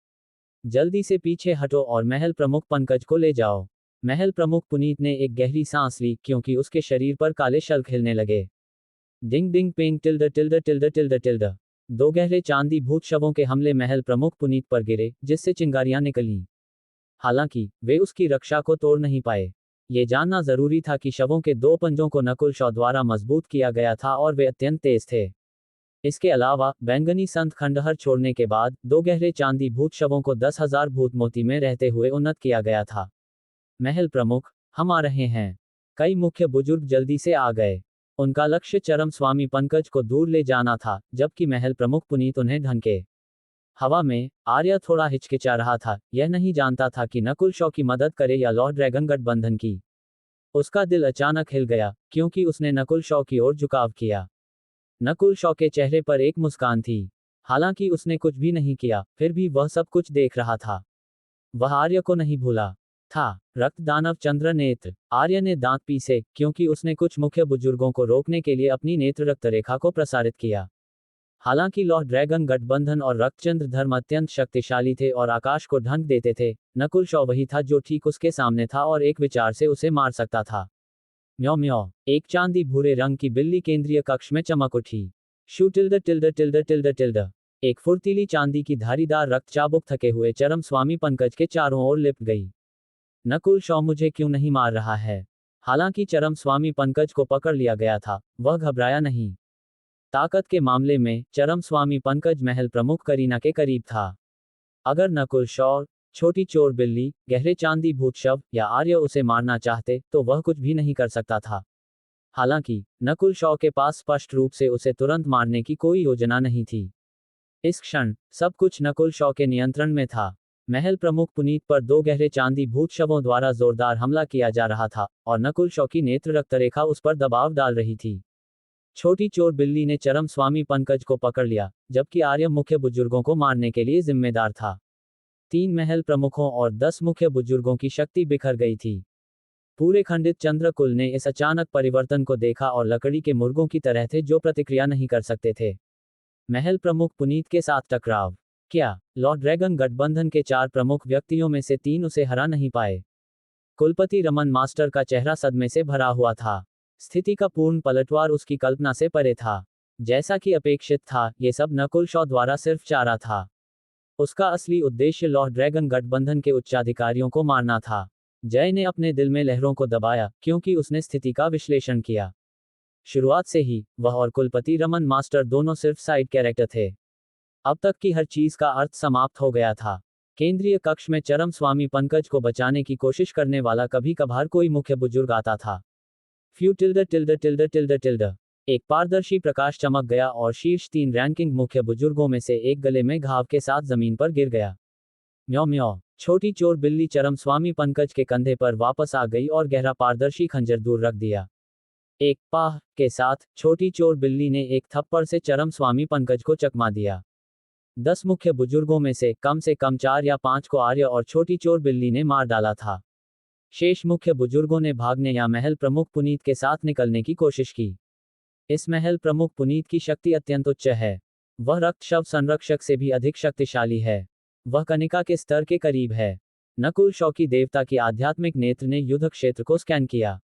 जल्दी से पीछे हटो और महल प्रमुख पंकज को ले जाओ। महल प्रमुख पुनीत ने एक गहरी सांस ली क्योंकि उसके शरीर पर काले शल्क हिलने लगे। डिंग डिंग पेंग टिल्ड टिल्ड टिल्ड टिल्ड टिल्ड। 2 गहरे चांदी भूत शवों के हमले महल प्रमुख पुनीत पर गिरे, जिससे चिंगारियां निकलीं। हालांकि वे उसकी रक्षा को तोड़ नहीं पाए। ये जानना जरूरी था कि शवों के 2 पंजों को नकुल शॉ द्वारा मजबूत किया गया था और वे अत्यंत तेज थे। इसके अलावा बैंगनी संत खंडहर छोड़ने के बाद 2 गहरे चांदी भूत शवों को 10,000 भूत मोती में रहते हुए उन्नत किया गया था। महल प्रमुख, हम आ रहे हैं। कई मुख्य बुजुर्ग जल्दी से आ गए। उनका लक्ष्य चरम स्वामी पंकज को दूर ले जाना था, जबकि महल प्रमुख पुनीत उन्हें ढंके। हवा में आर्य थोड़ा हिचकिचा रहा था, यह नहीं जानता था कि नकुल शॉ की मदद करे या लॉर्ड ड्रैगन गठबंधन की। उसका दिल अचानक हिल गया, क्योंकि उसने नकुल शॉ की ओर झुकाव किया। नकुल शॉ के चेहरे पर एक मुस्कान थी। हालांकि उसने कुछ भी नहीं किया, फिर भी वह सब कुछ देख रहा था। वह आर्य को नहीं भूला था। रक्त दानव चंद्र नेत्र। आर्य ने दांत पीसे, क्योंकि उसने कुछ मुख्य बुजुर्गों को रोकने के लिए अपनी नेत्र रक्त रेखा को प्रसारित किया। हालांकि लॉर्ड ड्रैगन गठबंधन और रक्तचंद्र धर्म अत्यंत शक्तिशाली थे और आकाश को ढंक देते थे, नकुल शॉ वही था जो ठीक उसके सामने था और एक विचार से उसे मार सकता था। म्यो म्यो। एक चांदी भूरे रंग की बिल्ली केंद्रीय कक्ष में चमक उठी। शू टिल्ड टिल्ड टिल्ड टिल्ड टिल्ड। एक फुर्तीली चांदी की धारीदार रक्त चाबुक थके हुए चरम स्वामी पंकज के चारों ओर लिपट गई। नकुल शॉ मुझे क्यों नहीं मार रहा है? हालांकि चरम स्वामी पंकज को पकड़ लिया गया था, वह घबराया नहीं। ताकत के मामले में चरम स्वामी पंकज महल प्रमुख करीना के करीब था। अगर नकुल शॉ, छोटी चोर बिल्ली, गहरे चांदी भूत शव या आर्य उसे मारना चाहते, तो वह कुछ भी नहीं कर सकता था। हालांकि नकुल शॉ के पास स्पष्ट रूप से उसे तुरंत मारने की कोई योजना नहीं थी। इस क्षण सब कुछ नकुल शॉ के नियंत्रण में था। महल प्रमुख पुनीत पर 2 गहरे चांदी भूत शवों द्वारा जोरदार हमला किया जा रहा था और नकुल शॉ की नेत्र रक्तरेखा उस पर दबाव डाल रही थी। छोटी चोर बिल्ली ने चरम स्वामी पंकज को पकड़ लिया, जबकि आर्य मुख्य बुजुर्गों को मारने के लिए जिम्मेदार था। 3 महल प्रमुखों और 10 मुख्य बुजुर्गों की शक्ति बिखर गई थी। पूरे खंडित चंद्रकुल ने इस अचानक परिवर्तन को देखा और लकड़ी के मुर्गों की तरह थे जो प्रतिक्रिया नहीं कर सकते थे। महल प्रमुख पुनीत के साथ टकराव। क्या लॉर्ड ड्रैगन गठबंधन के 4 प्रमुख व्यक्तियों में से 3 उसे हरा नहीं पाए? कुलपति रमन मास्टर का चेहरा सदमे से भरा हुआ था। स्थिति का पूर्ण पलटवार उसकी कल्पना से परे था। जैसा कि अपेक्षित था, ये सब नकुल शॉ द्वारा सिर्फ चारा था। उसका असली उद्देश्य लॉर्ड ड्रैगन गठबंधन के उच्चाधिकारियों को मारना था। जय ने अपने दिल में लहरों को दबाया, क्योंकि उसने स्थिति का विश्लेषण किया। शुरुआत से ही वह और कुलपति रमन मास्टर दोनों सिर्फ साइड कैरेक्टर थे। अब तक की हर चीज का अर्थ समाप्त हो गया था। केंद्रीय कक्ष में चरम स्वामी पंकज को बचाने की कोशिश करने वाला कभी कभार कोई मुख्य बुजुर्ग आता था। फ्यू टिल्ड टिल्ड टिल्ड टिल्ड टिल्ड। एक पारदर्शी प्रकाश चमक गया और शीर्ष 3 रैंकिंग मुख्य बुजुर्गों में से एक गले में घाव के साथ जमीन पर गिर गया। म्यो म्यो। छोटी चोर बिल्ली चरम स्वामी पंकज के कंधे पर वापस आ गई और गहरा पारदर्शी खंजर दूर रख दिया। एक पाह के साथ छोटी चोर बिल्ली ने एक थप्पड़ से चरम स्वामी पंकज को चकमा दिया। 10 मुख्य बुजुर्गों में से कम 4 या 5 को आर्य और छोटी चोर बिल्ली ने मार डाला था। शेष मुख्य बुजुर्गों ने भागने या महल प्रमुख पुनीत के साथ निकलने की कोशिश की। इस महल प्रमुख पुनीत की शक्ति अत्यंत उच्च है। वह रक्त शव संरक्षक से भी अधिक शक्तिशाली है। वह कनिका के स्तर के करीब है। नकुल शौकी देवता की आध्यात्मिक नेत्र ने युद्ध क्षेत्र को स्कैन किया।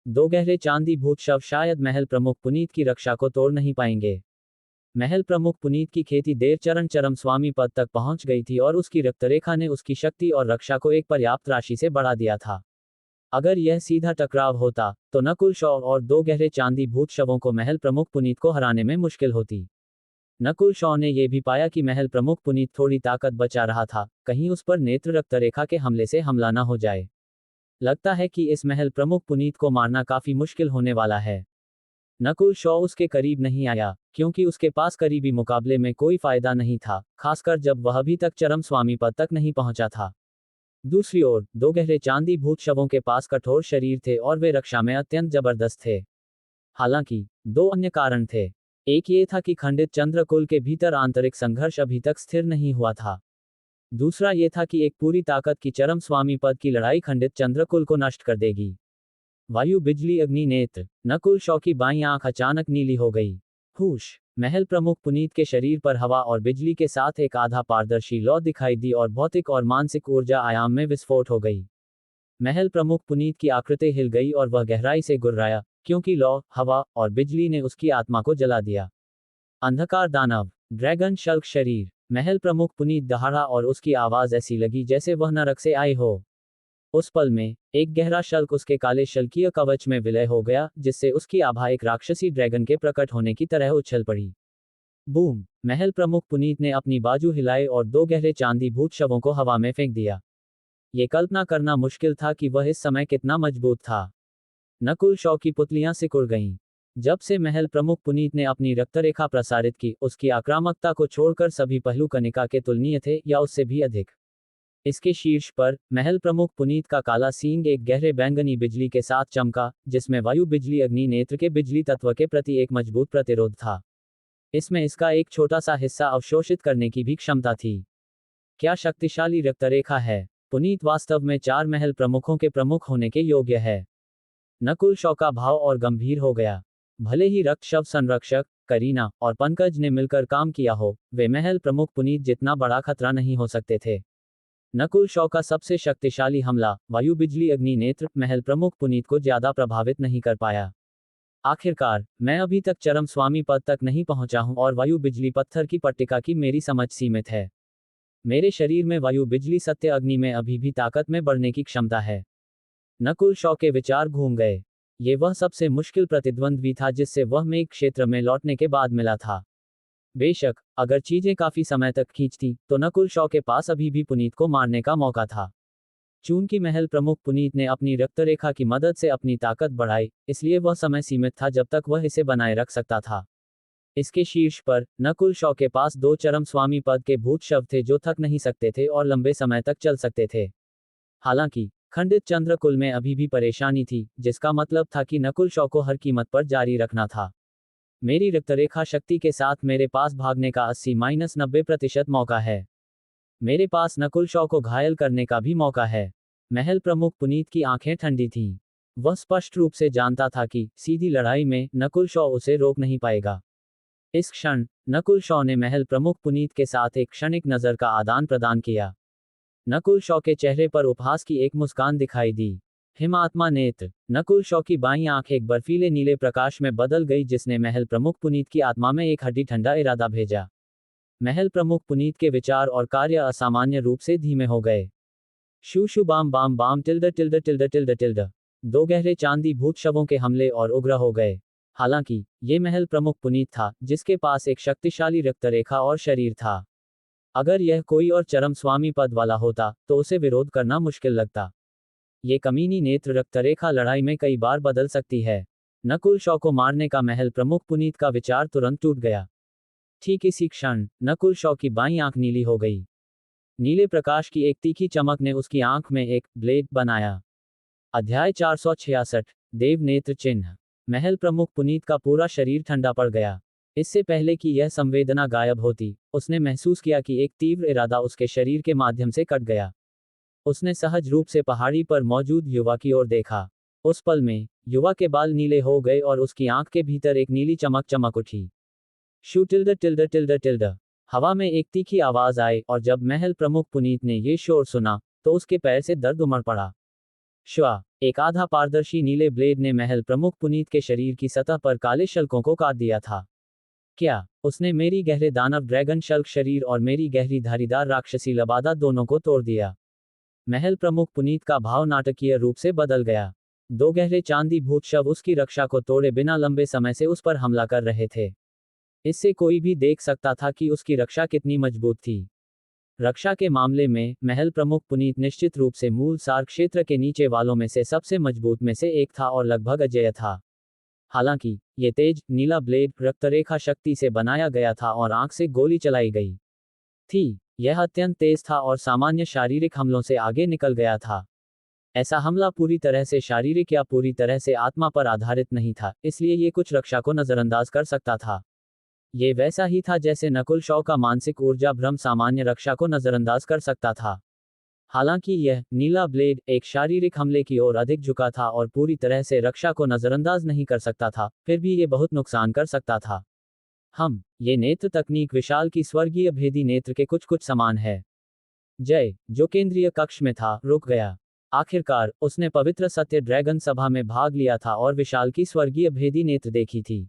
दो गहरे चांदी भूत शव शायद महल प्रमुख पुनीत की रक्षा को तोड़ नहीं पाएंगे। महल प्रमुख पुनीत की खेती देव चरण चरम स्वामी पद तक पहुंच गई थी और उसकी रक्तरेखा ने उसकी शक्ति और रक्षा को एक पर्याप्त राशि से बढ़ा दिया था। अगर यह सीधा टकराव होता तो नकुल शव और दो गहरे चांदी भूत शवों को महल प्रमुख पुनीत को हराने में मुश्किल होती। नकुल शॉ ने यह भी पाया कि महल प्रमुख पुनीत थोड़ी ताकत बचा रहा था, कहीं उस पर नेत्र रक्तरेखा के हमले से हमला न हो जाए। लगता है कि इस महल प्रमुख पुनीत को मारना काफी मुश्किल होने वाला है। नकुल शॉ उसके करीब नहीं आया, क्योंकि उसके पास करीबी मुकाबले में कोई फायदा नहीं था, खासकर जब वह अभी तक चरम स्वामी पद तक नहीं पहुंचा था। दूसरी ओर, दो गहरे चांदी भूत शवों के पास कठोर शरीर थे और वे रक्षा में अत्यंत जबरदस्त थे। हालांकि, दो अन्य कारण थे। एक ये था कि खंडित चंद्रकुल के भीतर आंतरिक संघर्ष अभी तक स्थिर नहीं हुआ था। दूसरा ये था कि एक पूरी ताकत की चरम स्वामी पद की लड़ाई खंडित चंद्रकुल को नष्ट कर देगी। वायु बिजली अग्नि नेत्र। नकुल शॉ की बाईं आंख अचानक नीली हो गई। हुश। महल प्रमुख पुनीत के शरीर पर हवा और बिजली के साथ एक आधा पारदर्शी लौ दिखाई दी और भौतिक और मानसिक ऊर्जा आयाम में विस्फोट हो गई। महल प्रमुख पुनीत की आकृति हिल गई और वह गहराई से गुर्राया, क्योंकि लौ, हवा और बिजली ने उसकी आत्मा को जला दिया। अंधकार दानव। ड्रैगन शल्क शरीर। महल प्रमुख पुनीत दहाड़ा और उसकी आवाज ऐसी लगी जैसे वह नरक से आए हो। उस पल में एक गहरा शल्क उसके काले शल्कीय कवच में विलय हो गया, जिससे उसकी आभा एक राक्षसी ड्रैगन के प्रकट होने की तरह उछल पड़ी। बूम। महल प्रमुख पुनीत ने अपनी बाजू हिलाए और दो गहरे चांदी भूत शवों को हवा में फेंक दिया। ये कल्पना करना मुश्किल था कि वह इस समय कितना मजबूत था। नकुल शॉ की पुतलियां सिकुड़ गईं। जब से महल प्रमुख पुनीत ने अपनी रक्तरेखा प्रसारित की, उसकी आक्रामकता को छोड़कर सभी पहलू कनिका के तुलनीय थे या उससे भी अधिक। इसके शीर्ष पर महल प्रमुख पुनीत का काला सींग एक गहरे बैंगनी बिजली के साथ चमका, जिसमें वायु बिजली अग्नि नेत्र के बिजली तत्व के प्रति एक मजबूत प्रतिरोध था। इसमें इसका एक छोटा सा हिस्सा अवशोषित करने की भी क्षमता थी। क्या शक्तिशाली रक्तरेखा है! पुनीत वास्तव में चार महल प्रमुखों के प्रमुख होने के योग्य है। नकुल शॉ का भाव और गंभीर हो गया। भले ही रक्त शव संरक्षक, करीना और पंकज ने मिलकर काम किया हो, वे महल प्रमुख पुनीत जितना बड़ा खतरा नहीं हो सकते थे। नकुल शॉ का सबसे शक्तिशाली हमला, वायु बिजली अग्नि नेत्र, महल प्रमुख पुनीत को ज्यादा प्रभावित नहीं कर पाया। आखिरकार, मैं अभी तक चरम स्वामी पद तक नहीं पहुंचा हूं और वायु बिजली पत्थर की पट्टिका की मेरी समझ सीमित है। मेरे शरीर में वायु बिजली सत्य अग्नि में अभी भी ताकत में बढ़ने की क्षमता है। नकुल शॉ के विचार घूम गए। ये वह सबसे मुश्किल प्रतिद्वंद्वी था जिससे वह मेघ क्षेत्र में लौटने के बाद मिला था। बेशक, अगर चीजें काफी समय तक खींचती, तो नकुल शॉ के पास अभी भी पुनीत को मारने का मौका था। चूंकि महल प्रमुख पुनीत ने अपनी रक्तरेखा की मदद से अपनी ताकत बढ़ाई, इसलिए वह समय सीमित था जब तक वह इसे बनाए रख सकता था। इसके शीर्ष पर नकुल शॉ के पास दो चरम स्वामी पद के भूत शव थे जो थक नहीं सकते थे और लंबे समय तक चल सकते थे। हालांकि, खंडित चंद्रकुल में अभी भी परेशानी थी, जिसका मतलब था कि नकुल शॉ को हर कीमत पर जारी रखना था। मेरी रक्तरेखा शक्ति के साथ मेरे पास भागने का 80-90% मौका है। मेरे पास नकुल शॉ को घायल करने का भी मौका है। महल प्रमुख पुनीत की आंखें ठंडी थीं। वह स्पष्ट रूप से जानता था कि सीधी लड़ाई में नकुल शॉ उसे रोक नहीं पाएगा। इस क्षण, नकुल शॉ ने महल प्रमुख पुनीत के साथ एक क्षणिक नजर का आदान प्रदान किया। नकुल शॉ के चेहरे पर उपहास की एक मुस्कान दिखाई दी। हिमात्मा नेत्र। नकुल शॉ की बाईं आंख एक बर्फीले नीले प्रकाश में बदल गई जिसने महल प्रमुख पुनीत की आत्मा में एक हड्डी ठंडा इरादा भेजा। महल प्रमुख पुनीत के विचार और कार्य असामान्य रूप से धीमे हो गए। शू शू बाम बाम बाम टिल्ड टिल्ड टिल्ड टिल्ड टिल्ड। दो गहरे चांदी भूत शवों के हमले और उग्र हो गए। हालांकि, ये महल प्रमुख पुनीत था, जिसके पास एक शक्तिशाली रक्तरेखा और शरीर था। अगर यह कोई और चरम स्वामी पद वाला होता, तो उसे विरोध करना मुश्किल लगता। ये कमीनी नेत्र रक्तरेखा लड़ाई में कई बार बदल सकती है। नकुल शॉ को मारने का महल प्रमुख पुनीत का विचार तुरंत टूट गया। ठीक इसी क्षण, नकुल शॉ की बाईं आंख नीली हो गई। नीले प्रकाश की एक तीखी चमक ने उसकी आंख में एक ब्लेड बनाया। अध्याय 466। देव नेत्र चिन्ह। महल प्रमुख पुनीत का पूरा शरीर ठंडा पड़ गया। इससे पहले कि यह संवेदना गायब होती, उसने महसूस किया कि एक तीव्र इरादा उसके शरीर के माध्यम से कट गया। उसने सहज रूप से पहाड़ी पर मौजूद युवा की ओर देखा। उस पल में, युवा के बाल नीले हो गए और उसकी आंख के भीतर एक नीली चमक चमक उठी। शू टिल्ड टिल्ड टिल्ड टिल्ड। हवा में एक तीखी आवाज आई और जब महल प्रमुख पुनीत ने ये शोर सुना तो उसके पैर से दर्द उमड़ पड़ा। श्वा, एक आधा पारदर्शी नीले ब्लेड ने महल प्रमुख पुनीत के शरीर की सतह पर काले शल्कों को काट दिया था। क्या उसने मेरी गहरे दानव ड्रैगन शल्क शरीर और मेरी गहरी धारीदार राक्षसी लबादा दोनों को तोड़ दिया। महल प्रमुख पुनीत का भाव नाटकीय रूप से बदल गया। दो गहरे चांदी भूत शव उसकी रक्षा को तोड़े बिना लंबे समय से उस पर हमला कर रहे थे। इससे कोई भी देख सकता था कि उसकी रक्षा कितनी मजबूत थी। रक्षा के मामले में महल प्रमुख पुनीत निश्चित रूप से मूल सार क्षेत्र के नीचे वालों में से सबसे मजबूत में से एक था और लगभग अजेय था। हालांकि ये तेज नीला ब्लेड रक्तरेखा शक्ति से बनाया गया था और आंख से गोली चलाई गई थी। यह अत्यंत तेज था और सामान्य शारीरिक हमलों से आगे निकल गया था। ऐसा हमला पूरी तरह से शारीरिक या पूरी तरह से आत्मा पर आधारित नहीं था, इसलिए ये कुछ रक्षा को नजरअंदाज कर सकता था। ये वैसा ही था जैसे नकुल शॉ का मानसिक ऊर्जा भ्रम सामान्य रक्षा को नजरअंदाज कर सकता था। हालांकि यह नीला ब्लेड एक शारीरिक हमले की ओर अधिक झुका था और पूरी तरह से रक्षा को नजरअंदाज नहीं कर सकता था, फिर भी ये बहुत नुकसान कर सकता था। ये नेत्र तकनीक विशाल की स्वर्गीय भेदी नेत्र के कुछ कुछ समान है। जय, जो केंद्रीय कक्ष में था, रुक गया। आखिरकार उसने पवित्र सत्य ड्रैगन सभा में भाग लिया था और विशाल की स्वर्गीय भेदी नेत्र देखी थी।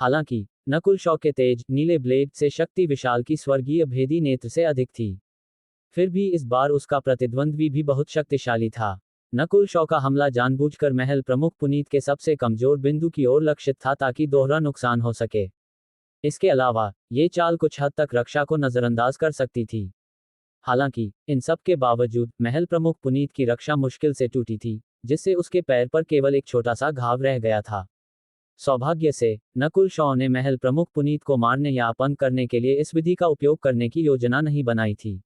हालांकि नकुल शॉ के तेज नीले ब्लेड से शक्ति विशाल की स्वर्गीय भेदी नेत्र से अधिक थी, फिर भी इस बार उसका प्रतिद्वंद्वी भी बहुत शक्तिशाली था। नकुल शॉ का हमला जानबूझकर महल प्रमुख पुनीत के सबसे कमजोर बिंदु की ओर लक्षित था ताकि दोहरा नुकसान हो सके। इसके अलावा ये चाल कुछ हद तक रक्षा को नजरअंदाज कर सकती थी। हालांकि इन सब के बावजूद महल प्रमुख पुनीत की रक्षा मुश्किल से टूटी थी, जिससे उसके पैर पर केवल एक छोटा सा घाव रह गया था। सौभाग्य से नकुल शॉ ने महल प्रमुख पुनीत को मारने या अपंग करने के लिए इस विधि का उपयोग करने की योजना नहीं बनाई थी।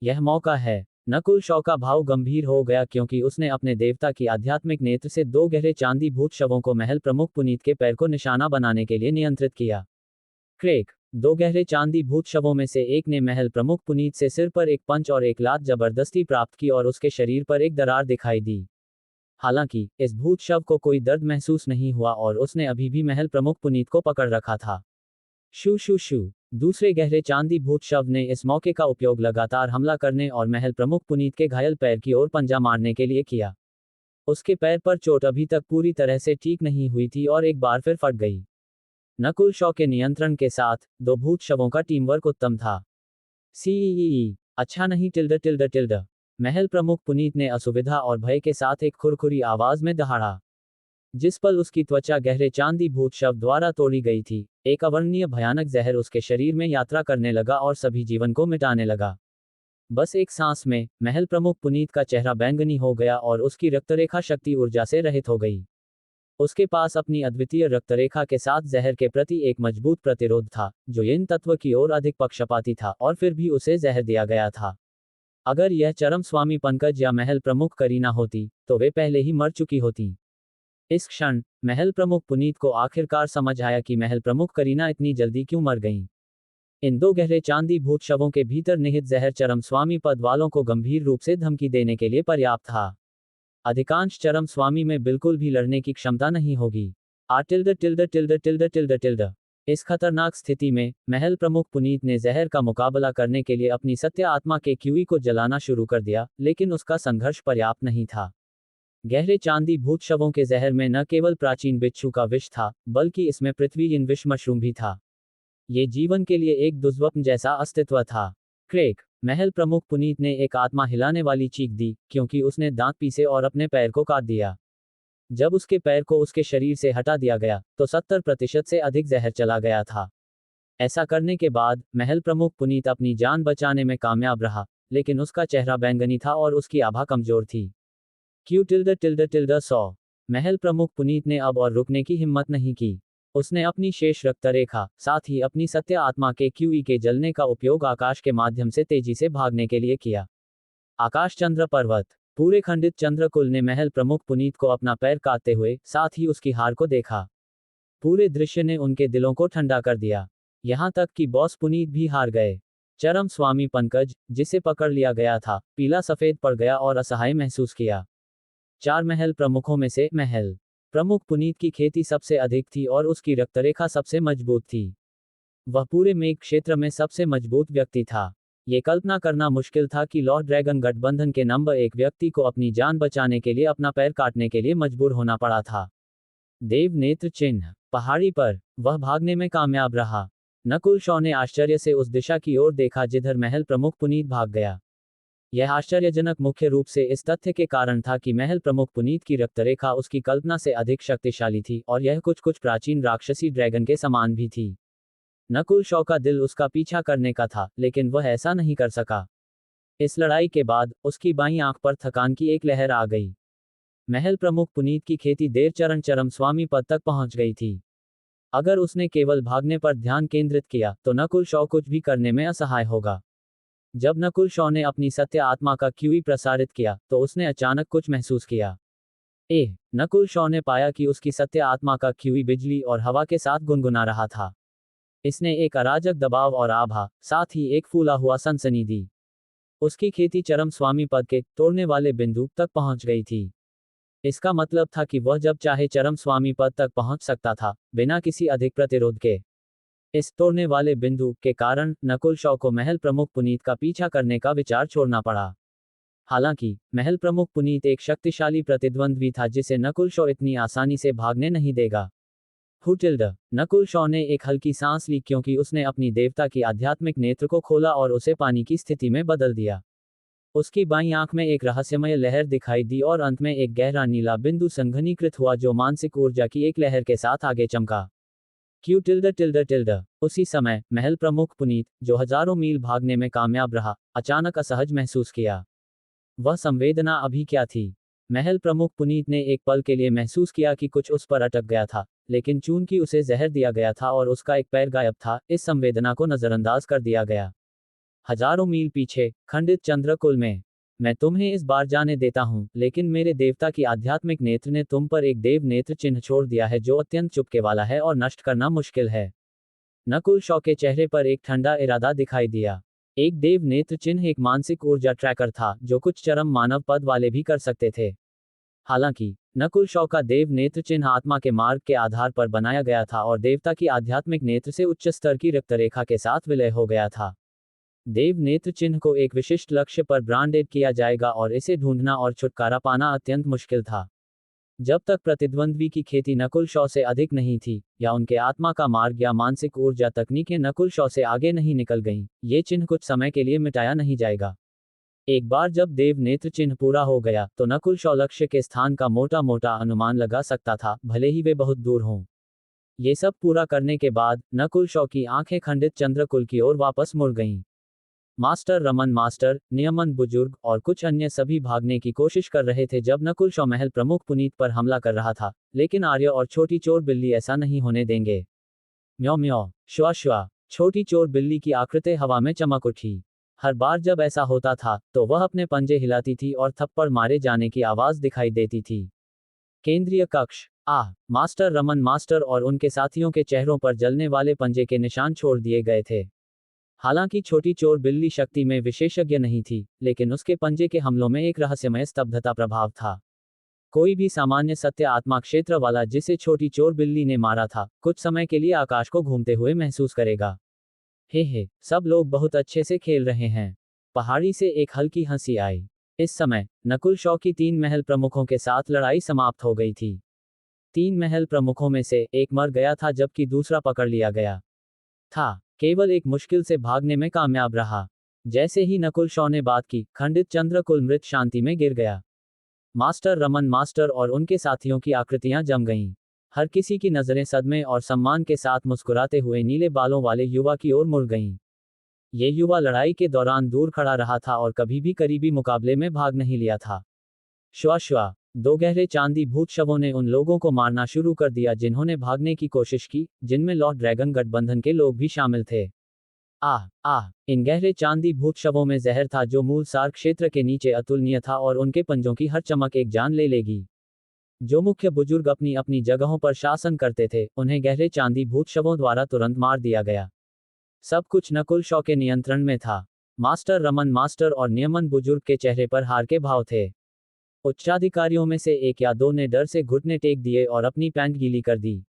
यह मौका है। नकुल शॉ का भाव गंभीर हो गया क्योंकि उसने अपने देवता की आध्यात्मिक नेत्र से दो गहरे चांदी भूत शवों को महल प्रमुख पुनीत के पैर को निशाना बनाने के लिए नियंत्रित किया। क्रेक, दो गहरे चांदी भूत शवों में से एक ने महल प्रमुख पुनीत से सिर पर एक पंच और एक लात जबरदस्ती प्राप्त की और उसके शरीर पर एक दरार दिखाई दी। हालांकि इस भूत शव को कोई दर्द महसूस नहीं हुआ और उसने अभी भी महल प्रमुख पुनीत को पकड़ रखा था। शू शू शू, दूसरे गहरे चांदी भूत शव ने इस मौके का उपयोग लगातार हमला करने और महल प्रमुख पुनीत के घायल पैर की ओर पंजा मारने के लिए किया। उसके पैर पर चोट अभी तक पूरी तरह से ठीक नहीं हुई थी और एक बार फिर फट गई। नकुल शॉ के नियंत्रण के साथ दो भूत शवों का टीम वर्क उत्तम था। सी अच्छा नहीं टिल्ड टिल्ड टिल्ड। महल प्रमुख पुनीत ने असुविधा और भय के साथ एक खुरखुरी आवाज में दहाड़ा। जिस पल उसकी त्वचा गहरे चांदी भूत शव द्वारा तोड़ी गई थी, एक अवर्णनीय भयानक जहर उसके शरीर में यात्रा करने लगा और सभी जीवन को मिटाने लगा। बस एक सांस में महल प्रमुख पुनीत का चेहरा बैंगनी हो गया और उसकी रक्तरेखा शक्ति ऊर्जा से रहित हो गई। उसके पास अपनी अद्वितीय रक्तरेखा के साथ जहर के प्रति एक मजबूत प्रतिरोध था, जो यिन तत्व की ओर अधिक पक्षपाती था, और फिर भी उसे जहर दिया गया था। अगर यह चरम स्वामी पंकज या महल प्रमुख करीना होती, तो वे पहले ही मर चुकी होती। इस क्षण महल प्रमुख पुनीत को आखिरकार समझ आया कि महल प्रमुख करीना इतनी जल्दी क्यों मर गईं। इन दो गहरे चांदी भूत शवों के भीतर निहित जहर चरम स्वामी पद वालों को गंभीर रूप से धमकी देने के लिए पर्याप्त था। अधिकांश चरम स्वामी में बिल्कुल भी लड़ने की क्षमता नहीं होगी। टिल्ड टिल्ड टिल्ड टिल्ड टिल्ड टिल्ड। इस खतरनाक स्थिति में महल प्रमुख पुनीत ने जहर का मुकाबला करने के लिए अपनी सत्य आत्मा के क्यूई को जलाना शुरू कर दिया, लेकिन उसका संघर्ष पर्याप्त नहीं था। गहरे चांदी भूत शवों के जहर में न केवल प्राचीन बिच्छू का विष था, बल्कि इसमें पृथ्वी इन विष मशरूम भी था। ये जीवन के लिए एक दुष्स्वप्न जैसा अस्तित्व था। क्रेक, महल प्रमुख पुनीत ने एक आत्मा हिलाने वाली चीख दी, क्योंकि उसने दांत पीसे और अपने पैर को काट दिया। जब उसके पैर को उसके शरीर से हटा दिया गया, तो 70% से अधिक जहर चला गया था। ऐसा करने के बाद महल प्रमुख पुनीत अपनी जान बचाने में कामयाब रहा, लेकिन उसका चेहरा बैंगनी था और उसकी आभा कमजोर थी। क्यू टिल्ड टिल्ड टिल्ड सौ। महल प्रमुख पुनीत ने अब और रुकने की हिम्मत नहीं की। उसने अपनी शेष रक्तरेखा, साथ ही अपनी सत्य आत्मा के क्यूई के जलने का उपयोग आकाश के माध्यम से तेजी से भागने के लिए किया। आकाश चंद्र पर्वत। पूरे खंडित चंद्रकुल ने महल प्रमुख पुनीत को अपना पैर काटते हुए, साथ ही उसकी हार को देखा। पूरे दृश्य ने उनके दिलों को ठंडा कर दिया। यहां तक कि बॉस पुनीत भी हार गए। चरम स्वामी पंकज, जिसे पकड़ लिया गया था, पीला सफेद पड़ गया और असहाय महसूस किया। 4 महल प्रमुखों में से महल प्रमुख पुनीत की खेती सबसे अधिक थी और उसकी रक्तरेखा सबसे मजबूत थी। वह पूरे मेघ क्षेत्र में सबसे मजबूत व्यक्ति था। ये कल्पना करना मुश्किल था कि लॉर्ड ड्रैगन गठबंधन के नंबर 1 व्यक्ति को अपनी जान बचाने के लिए अपना पैर काटने के लिए मजबूर होना पड़ा था। देव नेत्र चिन्ह। पहाड़ी पर वह भागने में कामयाब रहा। नकुल शॉ ने आश्चर्य से उस दिशा की ओर देखा जिधर महल प्रमुख पुनीत भाग गया। यह आश्चर्यजनक मुख्य रूप से इस तथ्य के कारण था कि महल प्रमुख पुनीत की रक्तरेखा उसकी कल्पना से अधिक शक्तिशाली थी और यह कुछ प्राचीन राक्षसी ड्रैगन के समान भी थी। नकुल शॉ का दिल उसका पीछा करने का था, लेकिन वह ऐसा नहीं कर सका। इस लड़ाई के बाद उसकी बाईं आंख पर थकान की एक लहर आ गई। महल प्रमुख पुनीत की खेती देर चरण स्वामी पद तक पहुंच गई थी। अगर उसने केवल भागने पर ध्यान केंद्रित किया तो नकुल शॉ कुछ भी करने में असहाय होगा। जब नकुल शॉ ने अपनी सत्य आत्मा का क्यूई प्रसारित किया तो उसने अचानक कुछ महसूस किया। नकुल शॉ ने पाया कि उसकी सत्य आत्मा का क्यूई बिजली और हवा के साथ गुनगुना रहा था। इसने एक अराजक दबाव और आभा, साथ ही एक फूला हुआ सनसनी दी। उसकी खेती चरम स्वामी पद के तोड़ने वाले बिंदु तक पहुंच गई थी। इसका मतलब था कि वह जब चाहे चरम स्वामी पद तक पहुंच सकता था, बिना किसी अधिक प्रतिरोध के। इस तोड़ने वाले बिंदु के कारण नकुल शॉ को महल प्रमुख पुनीत का पीछा करने का विचार छोड़ना पड़ा। हालांकि महल प्रमुख पुनीत एक शक्तिशाली प्रतिद्वंद्वी था जिसे नकुल शॉ इतनी आसानी से भागने नहीं देगा। हुटिल्ड। नकुल शॉ ने एक हल्की सांस ली क्योंकि उसने अपनी देवता की आध्यात्मिक नेत्र को खोला और उसे पानी की स्थिति में बदल दिया। उसकी बाईं आंख में एक रहस्यमय लहर दिखाई दी और अंत में एक गहरा नीला बिंदु संघनीकृत हुआ जो मानसिक ऊर्जा की एक लहर के साथ आगे चमका। टिल्ड। उसी समय महल प्रमुख पुनीत, जो हजारों मील भागने में कामयाब रहा, अचानक असहज महसूस किया। वह संवेदना अभी क्या थी? महल प्रमुख पुनीत ने एक पल के लिए महसूस किया कि कुछ उस पर अटक गया था, लेकिन चूंकि उसे जहर दिया गया था और उसका एक पैर गायब था, इस संवेदना को नजरअंदाज कर दिया गया। हजारों मील पीछे, खंडित चंद्रकुल में। मैं तुम्हें इस बार जाने देता हूं, लेकिन मेरे देवता की आध्यात्मिक नेत्र ने तुम पर एक देव नेत्र चिन्ह छोड़ दिया है जो अत्यंत चुपके वाला है और नष्ट करना मुश्किल है। नकुल शॉ के चेहरे पर एक ठंडा इरादा दिखाई दिया। एक देव नेत्र चिन्ह एक मानसिक ऊर्जा ट्रैकर था जो कुछ चरम मानव पद वाले भी कर सकते थे। हालांकि नकुल शॉ का देव नेत्र चिन्ह आत्मा के मार्ग के आधार पर बनाया गया था और देवता की आध्यात्मिक नेत्र से उच्च स्तर की रक्तरेखा के साथ विलय हो गया था। देव नेत्र चिन्ह को एक विशिष्ट लक्ष्य पर ब्रांडेड किया जाएगा और इसे ढूंढना और छुटकारा पाना अत्यंत मुश्किल था। जब तक प्रतिद्वंद्वी की खेती नकुल शॉ से अधिक नहीं थी, या उनके आत्मा का मार्ग या मानसिक ऊर्जा तकनीकें नकुल शॉ से आगे नहीं निकल गईं, ये चिन्ह कुछ समय के लिए मिटाया नहीं जाएगा। एक बार जब देव नेत्र चिन्ह पूरा हो गया तो नकुल शॉ लक्ष्य के स्थान का मोटा मोटा अनुमान लगा सकता था, भले ही वे बहुत दूर हों। ये सब पूरा करने के बाद नकुल शॉ की आंखें खंडित चंद्रकुल की ओर वापस मुड़ गईं। मास्टर रमन, मास्टर नियमन बुजुर्ग और कुछ अन्य सभी भागने की कोशिश कर रहे थे जब नकुल शॉ महल प्रमुख पुनीत पर हमला कर रहा था, लेकिन आर्य और छोटी चोर बिल्ली ऐसा नहीं होने देंगे। म्यो म्यो, श्वा श्वा। छोटी चोर बिल्ली की आकृति हवा में चमक उठी। हर बार जब ऐसा होता था तो वह अपने पंजे हिलाती थी और थप्पड़ मारे जाने की आवाज दिखाई देती थी। केंद्रीय कक्ष। मास्टर रमन मास्टर और उनके साथियों के चेहरों पर जलने वाले पंजे के निशान छोड़ दिए गए थे। हालांकि छोटी चोर बिल्ली शक्ति में विशेषज्ञ नहीं थी, लेकिन उसके पंजे के हमलों में एक रहस्यमय स्तब्धता प्रभाव था। कोई भी सामान्य सत्य आत्मा क्षेत्र वाला जिसे छोटी चोर बिल्ली ने मारा था, कुछ समय के लिए आकाश को घूमते हुए महसूस करेगा। हे, सब लोग बहुत अच्छे से खेल रहे हैं। पहाड़ी से एक हल्की हंसी आई। इस समय नकुल शॉ की 3 महल प्रमुखों के साथ लड़ाई समाप्त हो गई थी। 3 महल प्रमुखों में से एक मर गया था जबकि दूसरा पकड़ लिया गया था। केवल एक मुश्किल से भागने में कामयाब रहा। जैसे ही नकुल शॉ ने बात की, खंडित चंद्रकुल मृत शांति में गिर गया। मास्टर रमन मास्टर और उनके साथियों की आकृतियां जम गईं। हर किसी की नजरें सदमे और सम्मान के साथ मुस्कुराते हुए नीले बालों वाले युवा की ओर मुड़ गईं। ये युवा लड़ाई के दौरान दूर खड़ा रहा था और कभी भी करीबी मुकाबले में भाग नहीं लिया था। श्वा 2 गहरे चांदी भूत शवों ने उन लोगों को मारना शुरू कर दिया जिन्होंने भागने की कोशिश की, जिनमें लॉर्ड ड्रैगन गठबंधन के लोग भी शामिल थे। इन गहरे चांदी भूत शवों में जहर था जो मूल सार क्षेत्र के नीचे अतुलनीय था और उनके पंजों की हर चमक एक जान ले लेगी। जो मुख्य बुजुर्ग अपनी अपनी जगहों पर शासन करते थे, उन्हें गहरे चांदी भूत शवों द्वारा तुरंत मार दिया गया। सब कुछ नकुल शॉ के नियंत्रण में था। मास्टर रमन मास्टर और नियमन बुजुर्ग के चेहरे पर हार के भाव थे। उच्चाधिकारियों में से 1 या 2 ने डर से घुटने टेक दिए और अपनी पैंट गीली कर दी।